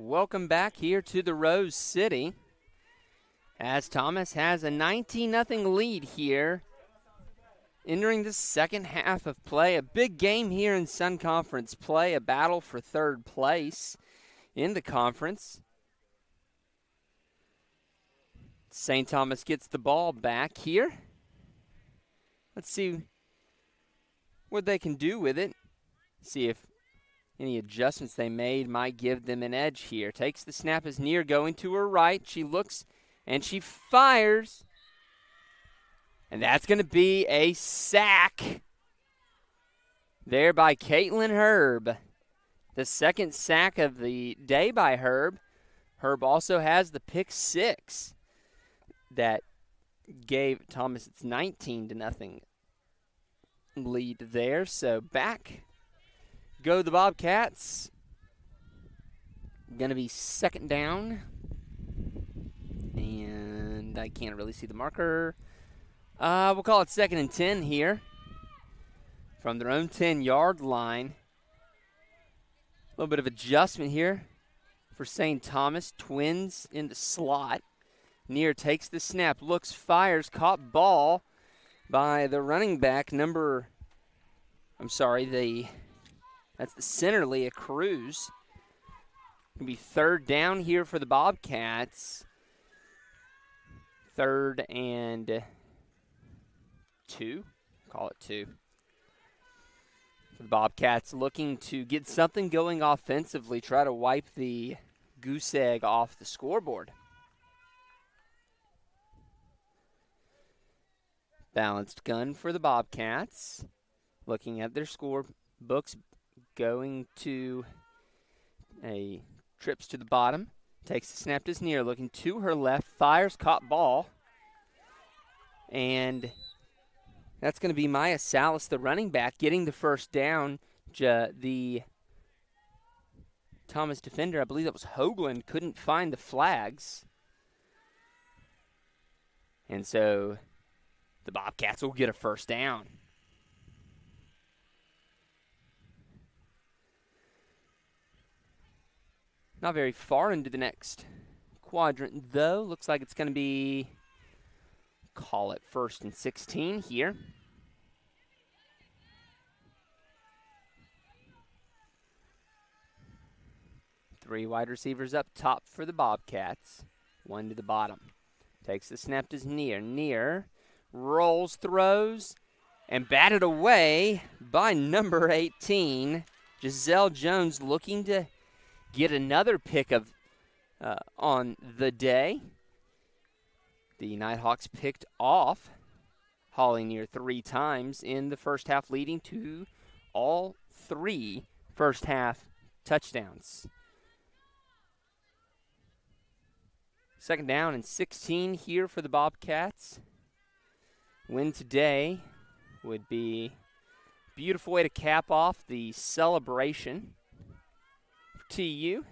Welcome back here to the Rose City as Thomas has a 19-0 lead here entering the second half of play. A big game here in Sun Conference play, a battle for third place in the conference. St. Thomas gets the ball back here. Let's see what they can do with it. See if any adjustments they made might give them an edge here. Takes the snap as Near going to her right. She looks and she fires. And that's going to be a sack there by Caitlin Herb. The second sack of the day by Herb. Herb also has the pick six that gave Thomas its 19-0 lead there. So back go the Bobcats. Going to be second down. And I can't really see the marker. We'll call it 2nd and 10 here from their own 10-yard line. A little bit of adjustment here for St. Thomas. Twins in the slot. Near takes the snap, looks, fires, caught ball by the running back that's the center, Leah Cruz. It'll be third down here for the Bobcats. 3rd and 2. Call it 2. The Bobcats looking to get something going offensively, try to wipe the goose egg off the scoreboard. Balanced gun for the Bobcats. Looking at their score books, going to a trips to the bottom. Takes the snap to Near, looking to her left, fires, caught ball. And that's going to be Maya Salas, the running back, getting the first down. The Thomas defender, I believe that was Hoagland, couldn't find the flags. And so the Bobcats will get a first down. Not very far into the next quadrant, though. Looks like it's going to be, call it 1st and 16 here. Three wide receivers up top for the Bobcats. One to the bottom. Takes the snap to Near. Near rolls, throws, and batted away by number 18. Giselle Jones looking to get another pick of on the day. The Nighthawks picked off Holly Near 3 times in the first half, leading to all 3 first half touchdowns. 2nd down and 16 here for the Bobcats. Win today would be a beautiful way to cap off the celebration. TU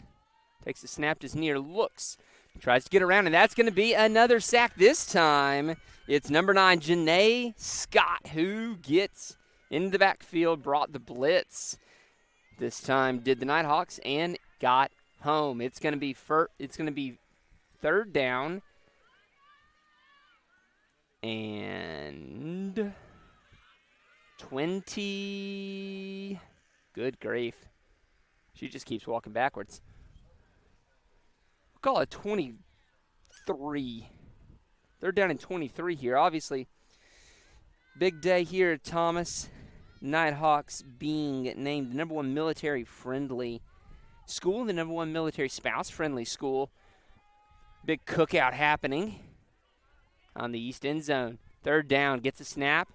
takes the snap to Near, looks, tries to get around, and that's going to be another sack. This time it's number 9, Janae Scott, who gets into the backfield, brought the blitz. This time did the Nighthawks and got home. It's going to be 3rd down and 20. Good grief. She just keeps walking backwards. We'll call it 23. 3rd down and 23 here. Obviously, big day here at Thomas. Nighthawks being named the #1 military-friendly school, the #1 military spouse-friendly school. Big cookout happening on the east end zone. 3rd down, gets a snap,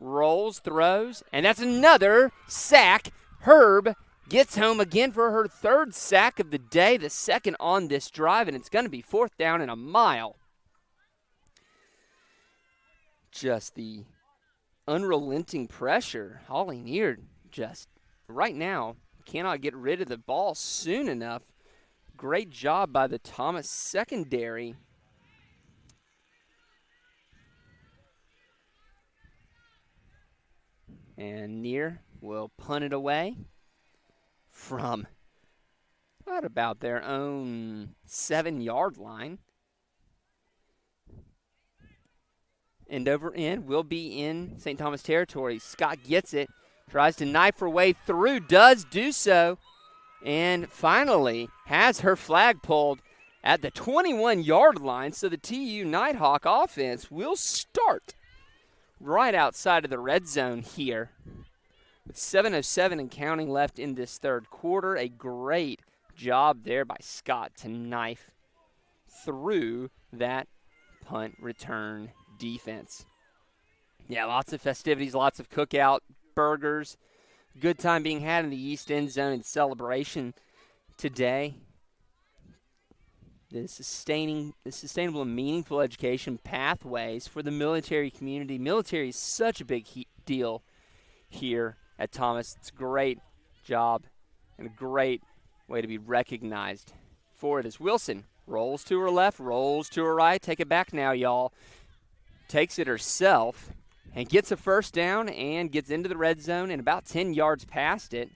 rolls, throws, and that's another sack. Herb gets home again for her 3rd sack of the day, the 2nd on this drive, and it's going to be 4th down and a mile. Just the unrelenting pressure. Holly Near just right now cannot get rid of the ball soon enough. Great job by the Thomas secondary. And Near will punt it away from Right about their own 7-yard line. End over end will be in St. Thomas territory. Scott gets it, tries to knife her way through, does do so, and finally has her flag pulled at the 21-yard line. So the TU Nighthawk offense will start right outside of the red zone here. With 7:07 and counting left in this third quarter, a great job there by Scott to knife through that punt return defense. Yeah, lots of festivities, lots of cookout, burgers. Good time being had in the East End Zone in celebration today. The sustainable and meaningful education pathways for the military community. Military is such a big deal here at Thomas. It's a great job and a great way to be recognized for it as Wilson rolls to her left, rolls to her right. Take it back now, y'all. Takes it herself and gets a first down and gets into the red zone and about 10 yards past it.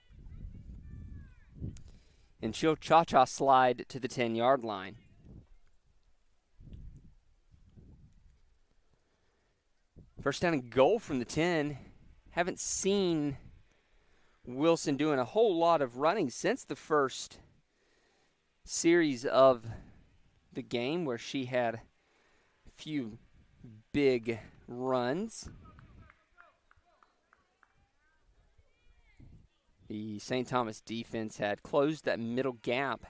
And she'll cha-cha slide to the 10-yard line. First down and goal from the 10. Haven't seen Wilson doing a whole lot of running since the first series of the game where she had a few big runs. The St. Thomas defense had closed that middle gap.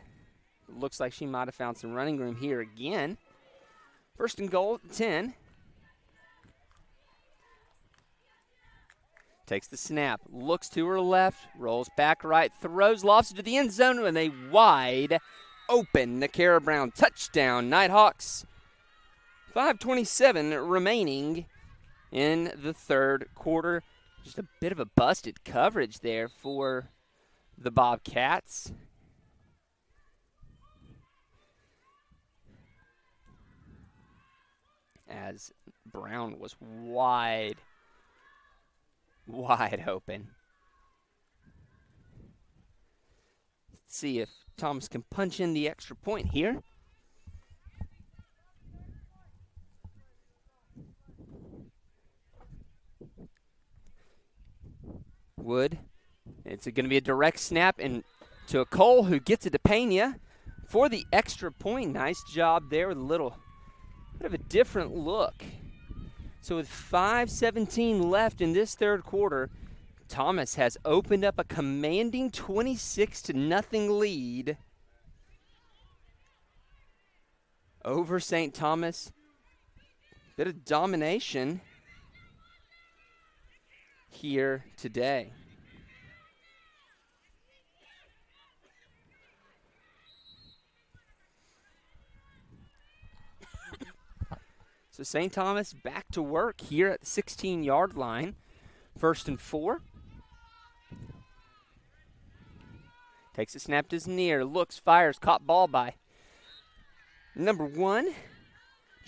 Looks like she might have found some running room here again. First and goal at the 10. Takes the snap, looks to her left, rolls back right, throws, lofts it to the end zone, and a wide open Nakara Brown touchdown. Nighthawks. 5:27 remaining in the third quarter. Just a bit of a busted coverage there for the Bobcats. As Brown was wide open. Let's see if Thomas can punch in the extra point here. Wood. It's going to be a direct snap and to a Cole who gets it to Pena for the extra point. Nice job there with a little bit of a different look. So with 5:17 left in this third quarter, Thomas has opened up a commanding 26-0 lead over St. Thomas. Bit of domination here today. So St. Thomas back to work here at the 16-yard line. First and 4. Takes a snap to his near, looks, fires, caught ball by number 1,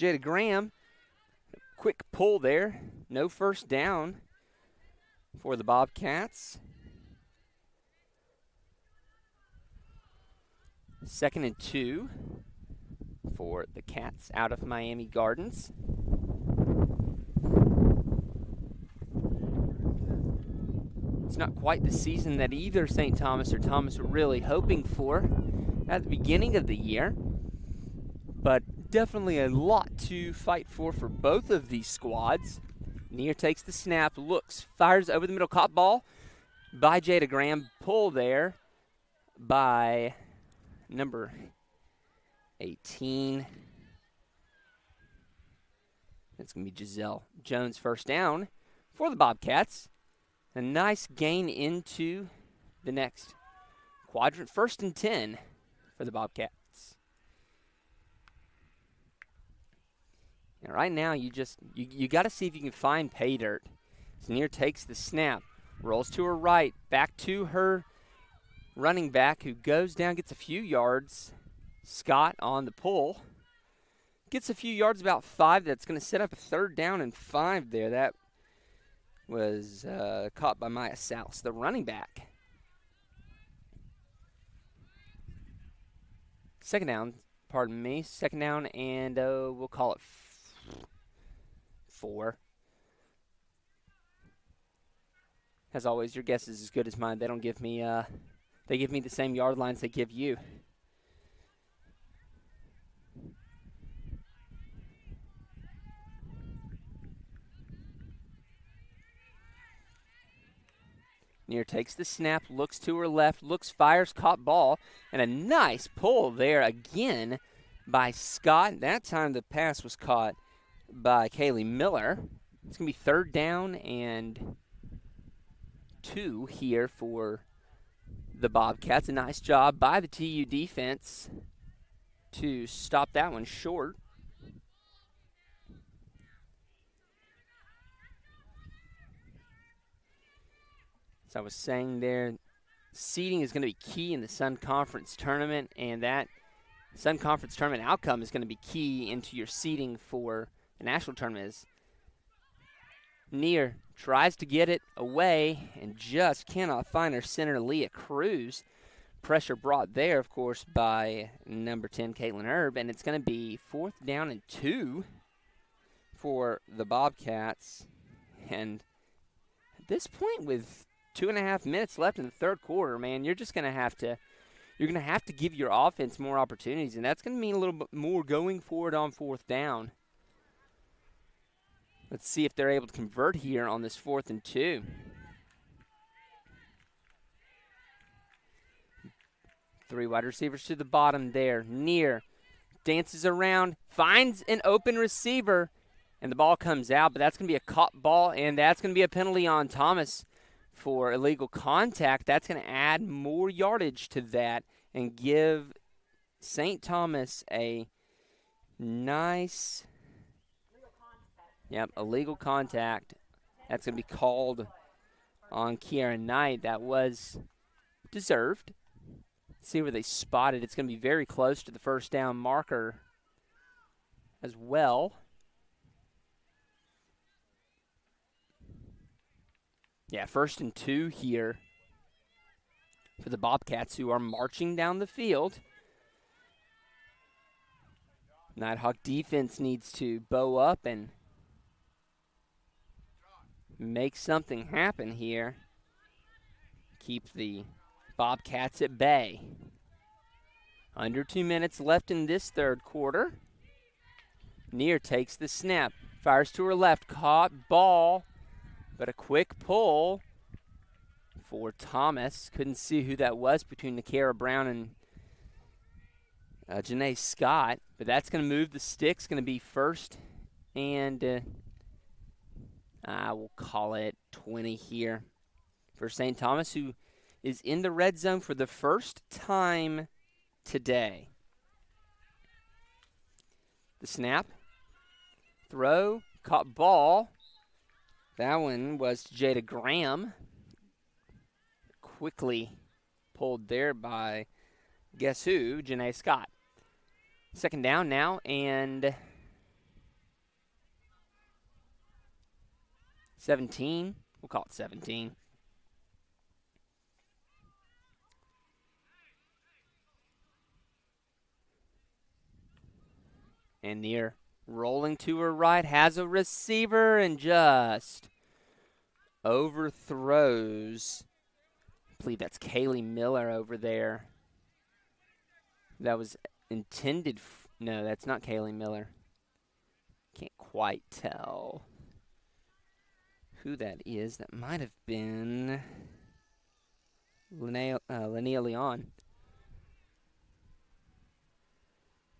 Jada Graham. Quick pull there. No first down for the Bobcats. Second and 2 for the Cats out of Miami Gardens. It's not quite the season that either St. Thomas or Thomas were really hoping for at the beginning of the year, but definitely a lot to fight for both of these squads. Near takes the snap, looks, fires over the middle, caught ball by Jada Graham. Pull there by number 18. It's going to be Giselle Jones. First down for the Bobcats. A nice gain into the next quadrant. First and 10 for the Bobcats. And right now, you got to see if you can find pay dirt. Near takes the snap, rolls to her right, back to her running back who goes down, gets a few yards. Scott on the pull. Gets a few yards, about 5. That's going to set up a third down and 5 there. That was caught by Maya Souse, the running back. Second down, pardon me. Second down, and we'll call it 4. As always, your guess is as good as mine. They don't give me, they give me the same yard lines they give you. Near takes the snap, looks to her left, fires, caught ball, and a nice pull there again by Scott. That time the pass was caught by Kaylee Miller. It's going to be third down and 2 here for the Bobcats. A nice job by the TU defense to stop that one short. As I was saying there, seeding is going to be key in the Sun Conference tournament, and that Sun Conference tournament outcome is going to be key into your seeding for the national tournament. As Neer tries to get it away and just cannot find her center, Leah Cruz. Pressure brought there, of course, by number 10, Caitlin Erb, and it's going to be 4th down and 2 for the Bobcats. And at this point, with 2.5 minutes left in the third quarter, man, you're just going to have to give your offense more opportunities, and that's going to mean a little bit more going forward on 4th down. Let's see if they're able to convert here on this 4th and 2. Three wide receivers to the bottom there. Near dances around, finds an open receiver, and the ball comes out, but that's going to be a caught ball, and that's going to be a penalty on Thomas for illegal contact. That's going to add more yardage to that and give St. Thomas a nice, illegal contact. That's going to be called on Kiara Knight. That was deserved. Let's see where they spot it. It's going to be very close to the first down marker as well. Yeah, 1st and 2 here for the Bobcats, who are marching down the field. Nighthawk defense needs to bow up and make something happen here. Keep the Bobcats at bay. Under 2 minutes left in this third quarter. Neer takes the snap, fires to her left, caught ball, but a quick pull for Thomas. Couldn't see who that was between Nakara Brown and Janae Scott, but that's going to move the sticks. Going to be 1st and we'll call it 20 here for St. Thomas, who is in the red zone for the first time today. The snap, throw, caught ball. That one was Jada Graham. Quickly pulled there by, guess who, Janae Scott. Second down now, and 17. We'll call it 17. And Near rolling to her right, has a receiver and just overthrows. I believe that's Kaylee Miller over there. That was intended. No, that's not Kaylee Miller. Can't quite tell who that is. That might have been Linnea Leon.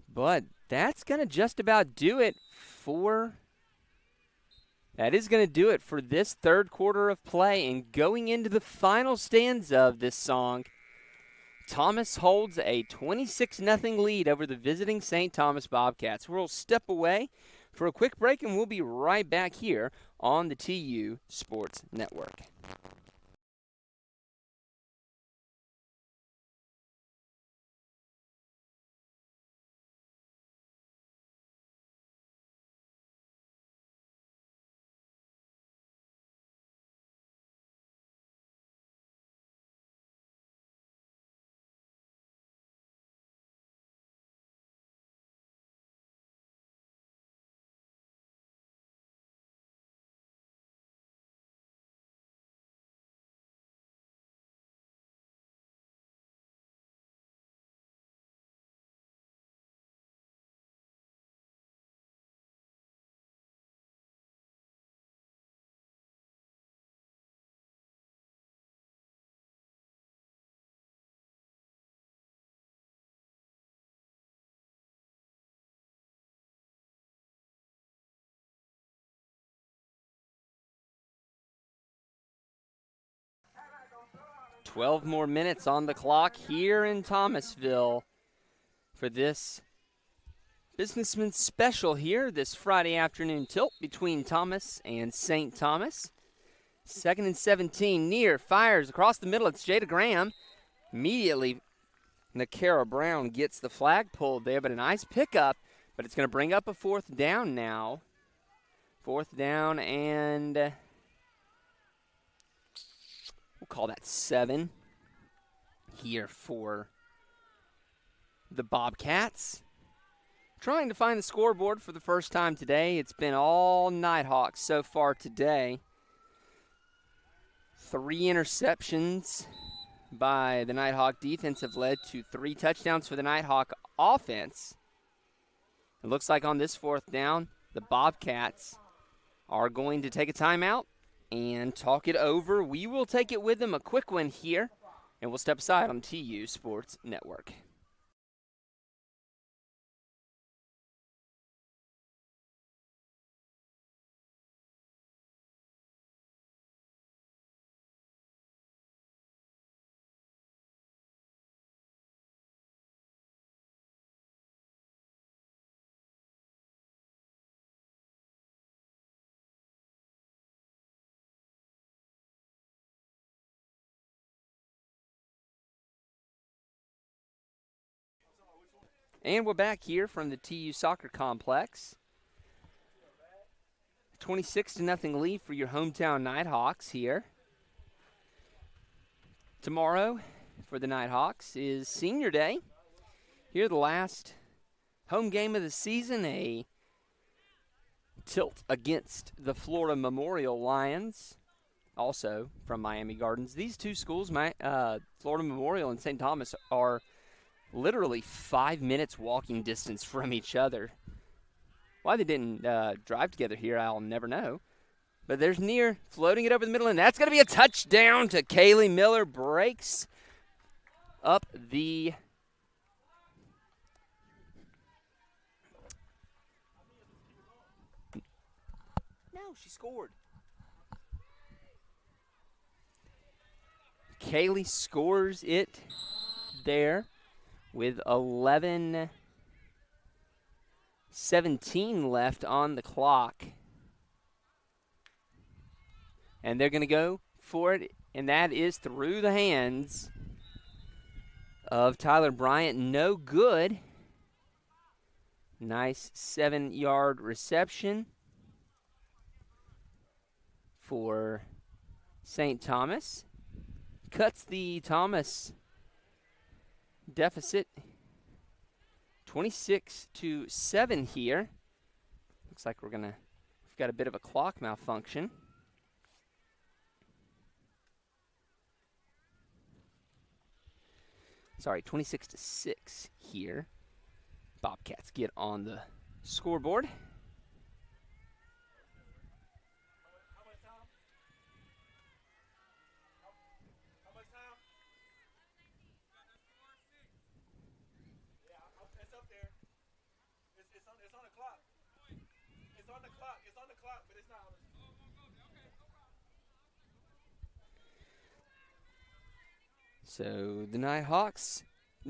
But that's going to just about do it for this third quarter of play. And going into the final stanza of this song, Thomas holds a 26-0 lead over the visiting St. Thomas Bobcats. We'll step away for a quick break, and we'll be right back here on the TU Sports Network. 12 more minutes on the clock here in Thomasville for this Businessman's Special here this Friday afternoon tilt between Thomas and St. Thomas. 2nd and 17. Near fires across the middle. It's Jada Graham. Immediately, Nakara Brown gets the flag pulled there, but a nice pickup. But it's going to bring up a 4th down now. 4th down, and we'll call that 7 here for the Bobcats. Trying to find the scoreboard for the first time today. It's been all Nighthawks so far today. 3 interceptions by the Nighthawk defense have led to 3 touchdowns for the Nighthawk offense. It looks like on this 4th down, the Bobcats are going to take a timeout and talk it over. We will take it with them, a quick one here, and we'll step aside on TU Sports Network. And we're back here from the TU Soccer Complex. 26-0 lead for your hometown Nighthawks here. Tomorrow for the Nighthawks is Senior Day. Here the last home game of the season, a tilt against the Florida Memorial Lions, also from Miami Gardens. These two schools, Florida Memorial and St. Thomas, are literally 5 minutes walking distance from each other. Why they didn't drive together here, I'll never know. But there's Near floating it over the middle, and that's going to be a touchdown to Kaylee Miller. Breaks up the No, she scored. Kaylee scores it there with 11:17 left on the clock. And they're going to go for it, and that is through the hands of Tyler Bryant. No good. Nice 7-yard reception for St. Thomas. Cuts the Thomas deficit 26-7 here. Looks like we've got a bit of a clock malfunction. Sorry, 26-6 here. Bobcats get on the scoreboard. So the Nighthawks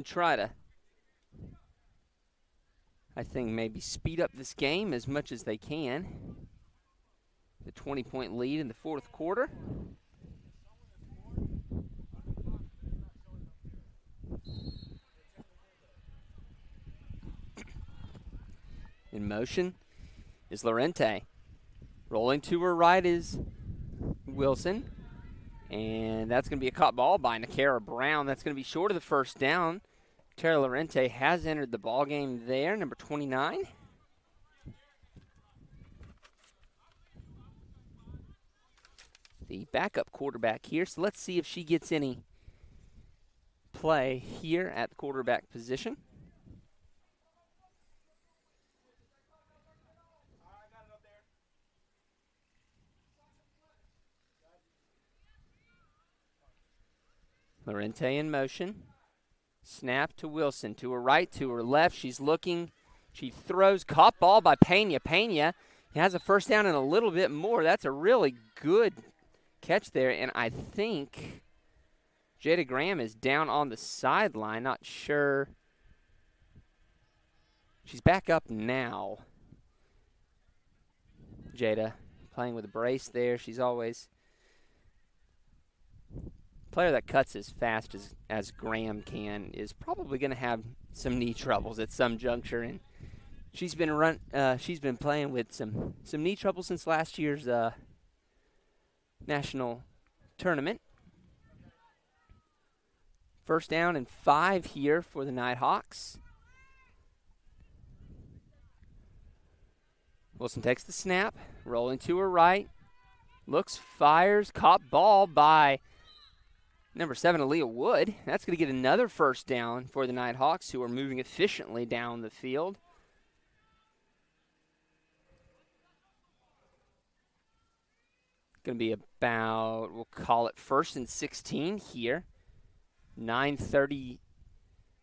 try to, I think, maybe speed up this game as much as they can. The 20-point lead in the 4th quarter. In motion is Lorente. Rolling to her right is Wilson. And that's going to be a caught ball by Nakara Brown. That's going to be short of the 1st down. Tara Lorente has entered the ball game there, number 29. The backup quarterback here. So let's see if she gets any play here at the quarterback position. Lorente in motion. Snap to Wilson. To her right, to her left. She's looking. She throws. Caught ball by Pena. Pena has a 1st down and a little bit more. That's a really good catch there. And I think Jada Graham is down on the sideline. Not sure. She's back up now. Jada playing with a brace there. She's always player that cuts as fast as Graham can is probably going to have some knee troubles at some juncture, and she's been playing with some knee trouble since last year's national tournament. First down and 5 here for the Nighthawks. Wilson takes the snap, rolling to her right, looks, fires, caught ball by number 7, Aaliyah Wood. That's going to get another first down for the Nighthawks, who are moving efficiently down the field. Going to be about, we'll call it 1st and 16 here. 9:30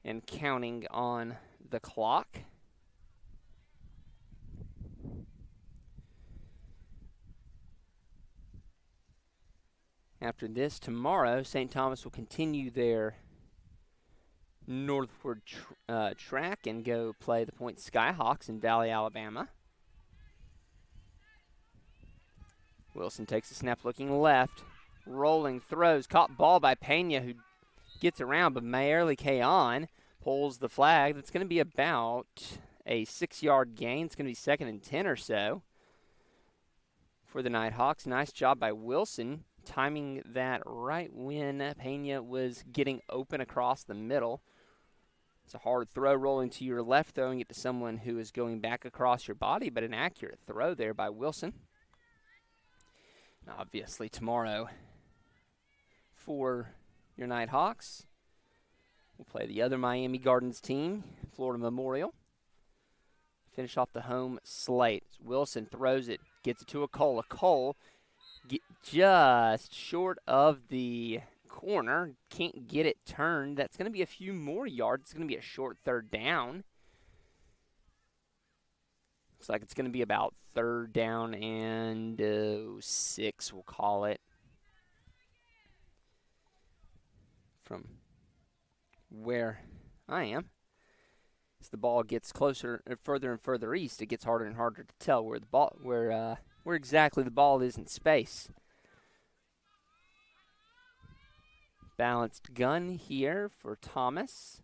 and counting on the clock. After this, tomorrow, St. Thomas will continue their northward track and go play the Point Skyhawks in Valley, Alabama. Wilson takes a snap looking left, rolling, throws, caught ball by Pena, who gets around, but Mayerly Kayon pulls the flag. That's going to be about a 6-yard gain. It's going to be 2nd and 10 or so for the Nighthawks. Nice job by Wilson, timing that right when Pena was getting open across the middle. It's a hard throw rolling to your left, throwing it to someone who is going back across your body, but an accurate throw there by Wilson. Obviously tomorrow for your Nighthawks, we'll play the other Miami Gardens team, Florida Memorial. Finish off the home slate. Wilson throws it, gets it to a Cole just short of the corner, can't get it turned. That's going to be a few more yards. It's going to be a short 3rd down. Looks like it's going to be about 3rd down and 6, we'll call it. From where I am, as the ball gets closer, further and further east, it gets harder and harder to tell where the ball, where exactly the ball is in space. Balanced gun here for Thomas.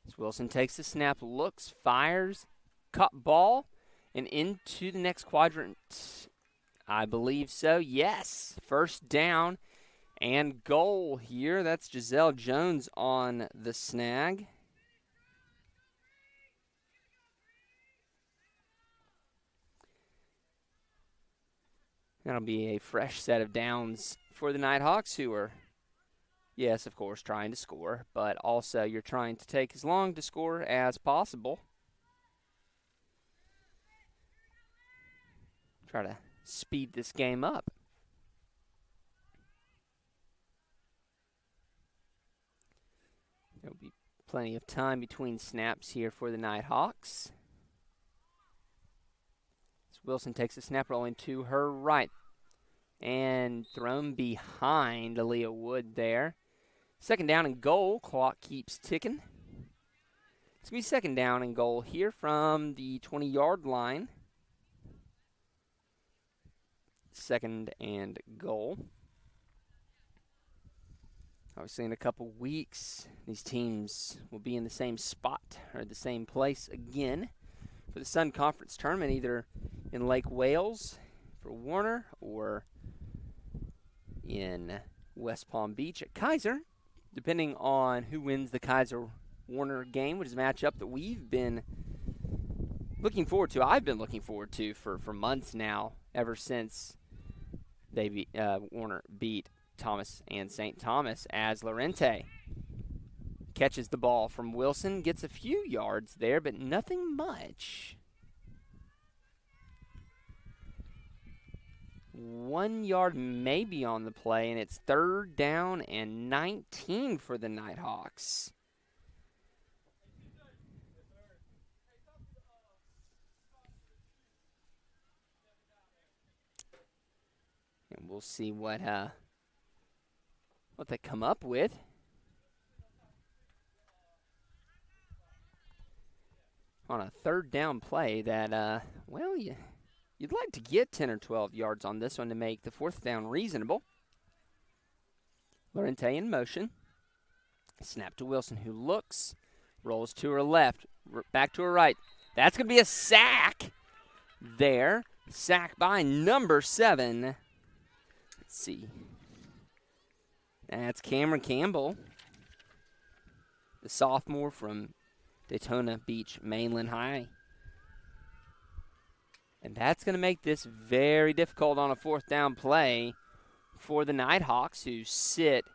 As Wilson takes the snap, looks, fires, caught ball, and into the next quadrant. I believe so, yes. 1st down and goal here. That's Giselle Jones on the snag. That'll be a fresh set of downs for the Nighthawks, who are, yes, of course, trying to score, but also you're trying to take as long to score as possible. Try to speed this game up. There'll be plenty of time between snaps here for the Nighthawks. Wilson takes a snap, rolling to her right, and thrown behind Aaliyah Wood there. 2nd down and goal. Clock keeps ticking. It's going to be 2nd down and goal here from the 20-yard line. 2nd and goal. Obviously, in a couple weeks, these teams will be in the same spot or the same place again for the Sun Conference Tournament, either in Lake Wales for Warner or in West Palm Beach at Kaiser, depending on who wins the Kaiser-Warner game, which is a matchup that we've been looking forward to. I've been looking forward to for months now, ever since Warner beat Thomas and St. Thomas, as Lorente catches the ball from Wilson, gets a few yards there, but nothing much. 1 yard maybe on the play, and it's 3rd down and 19 for the Nighthawks. And we'll see what they come up with. On a third down play that, you'd like to get 10 or 12 yards on this one to make the fourth down reasonable. Lorente in motion. Snap to Wilson, who looks, rolls to her left, back to her right. That's going to be a sack there. Sack by number 7. Let's see. That's Cameron Campbell, the sophomore from Daytona Beach Mainland High. And that's going to make this very difficult on a fourth down play for the Nighthawks, who sit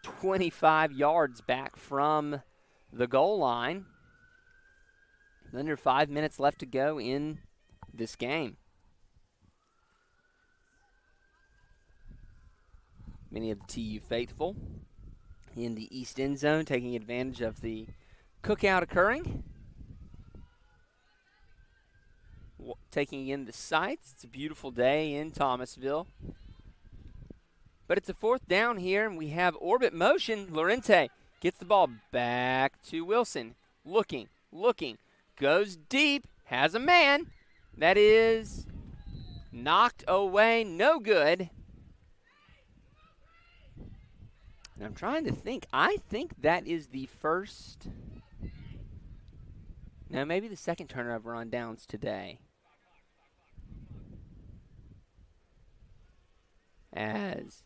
25 yards back from the goal line. Under 5 minutes left to go in this game. Many of the TU faithful in the east end zone taking advantage of the cookout occurring. Taking in the sights. It's a beautiful day in Thomasville. But it's a fourth down here, and we have orbit motion. Lorente gets the ball back to Wilson. Looking, goes deep, has a man. That is knocked away, no good. And I'm trying to think. I think that is the first. No, maybe the second turnover on downs today. As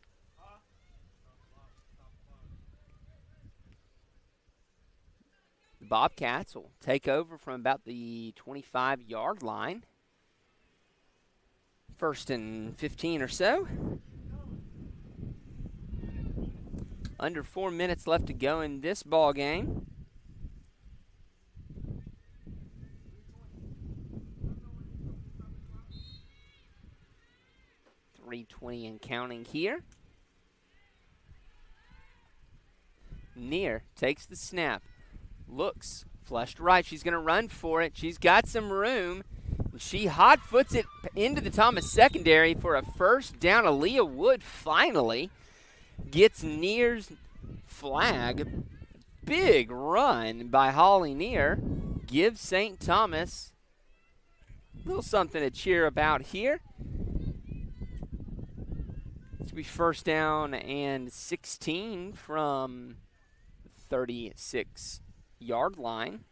the Bobcats will take over from about the 25-yard line. 1st and 15 or so. Under 4 minutes left to go in this ball game. .320 and counting here. Near takes the snap. Looks, flushed right. She's going to run for it. She's got some room. She hot foots it into the Thomas secondary for a first down. Aaliyah Wood finally gets Near's flag. Big run by Holly Near. Gives St. Thomas a little something to cheer about here. It's going to be first down and 16 from 36-yard line.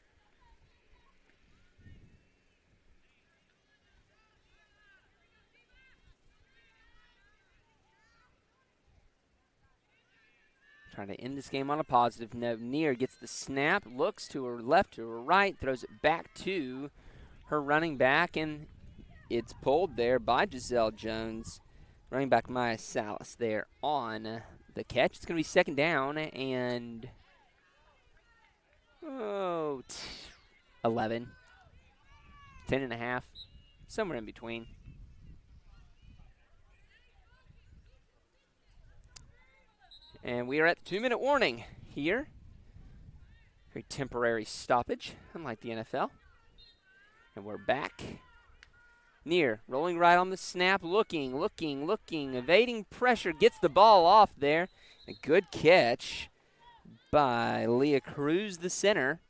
Trying to end this game on a positive note. Near gets the snap, looks to her left, to her right, throws it back to her running back, and it's pulled there by Giselle Jones. Running back Maya Salas there on the catch. It's going to be second down and 11, 10 and a half, somewhere in between. And we are at the 2-minute warning here. Very temporary stoppage, unlike the NFL. And we're back. Near, rolling right on the snap, looking, evading pressure, gets the ball off there. A good catch by Leah Cruz, the center.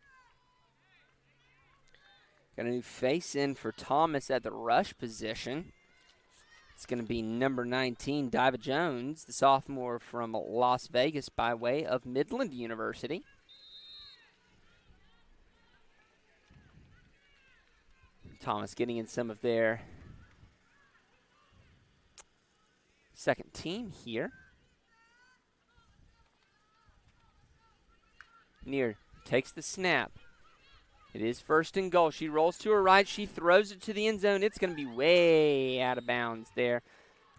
Got a new face in for Thomas at the rush position. It's going to be number 19, Diva Jones, the sophomore from Las Vegas by way of Midland University. Thomas getting in some of their second team here. Near takes the snap. It is first and goal. She rolls to her right. She throws it to the end zone. It's going to be way out of bounds there.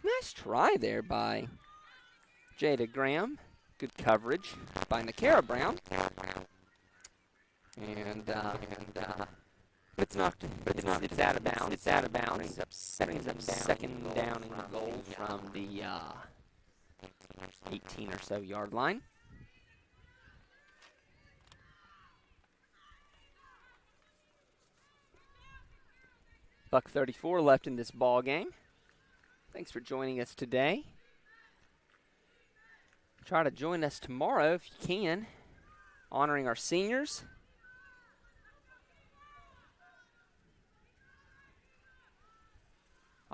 Nice try there by Jada Graham. Good coverage by Nakara Brown. And it's knocked. It's out of bounds. It's out of bounds. Brings up second down and goal from the 18 or so yard line. $1:34 left in this ball game. Thanks for joining us today. Try to join us tomorrow if you can, honoring our seniors.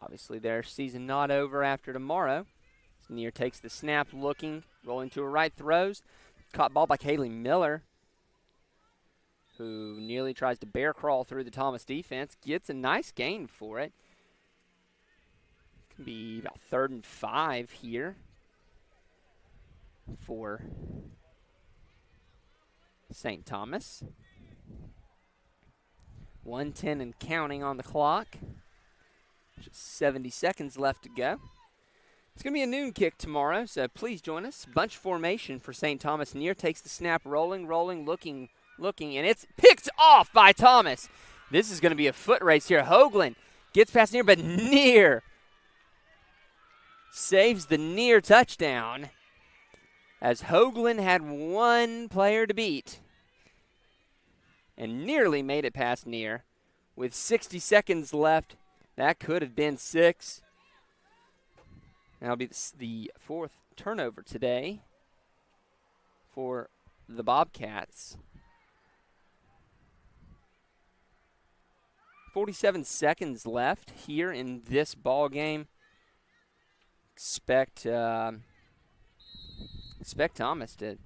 Obviously, their season not over after tomorrow. Neer takes the snap, looking, rolling to her right, throws. Caught ball by Kaylee Miller, who nearly tries to bear crawl through the Thomas defense. Gets a nice gain for it. Can be about 3rd and 5 here for St. Thomas. 1:10 and counting on the clock. Just 70 seconds left to go. It's going to be a noon kick tomorrow, so please join us. Bunch formation for St. Thomas. Neer takes the snap, rolling, looking, and it's picked off by Thomas. This is going to be a foot race here. Hoagland gets past Neer, but Neer saves the Neer touchdown as Hoagland had one player to beat and nearly made it past Neer. With 60 seconds left, that could have been 6. That'll be the 4th turnover today for the Bobcats. 47 seconds left here in this ball game. Expect Thomas to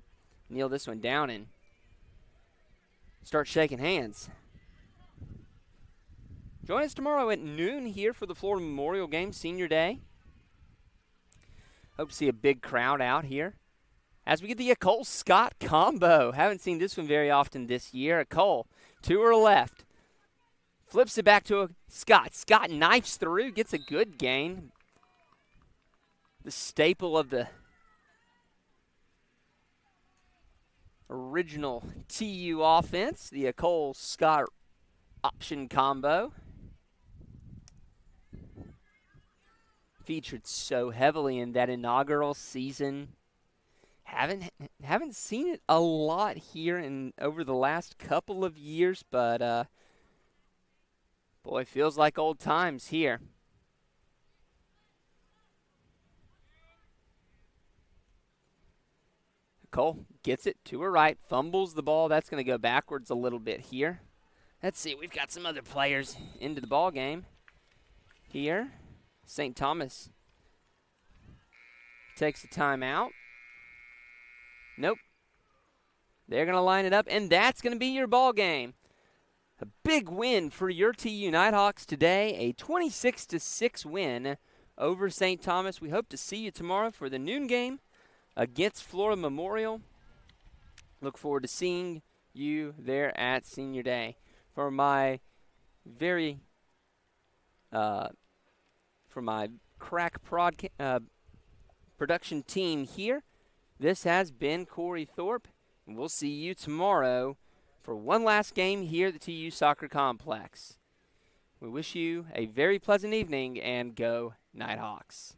kneel this one down and start shaking hands. Join us tomorrow at noon here for the Florida Memorial Game Senior Day. Hope to see a big crowd out here as we get the Cole Scott combo. Haven't seen this one very often this year. Cole to her left. Flips it back to a Scott. Scott knifes through, gets a good gain. The staple of the original TU offense, the Cole Scott option combo. Featured so heavily in that inaugural season. Haven't seen it a lot here in over the last couple of years, but boy, feels like old times here. Cole gets it to her right, fumbles the ball. That's going to go backwards a little bit here. Let's see, we've got some other players into the ball game here. St. Thomas takes a timeout. Nope. They're going to line it up, and that's going to be your ball game. A big win for your TU Nighthawks today, a 26-6 win over St. Thomas. We hope to see you tomorrow for the noon game against Florida Memorial. Look forward to seeing you there at Senior Day. For my crack production team here, this has been Corey Thorpe, and we'll see you tomorrow for one last game here at the TU Soccer Complex. We wish you a very pleasant evening, and go Nighthawks.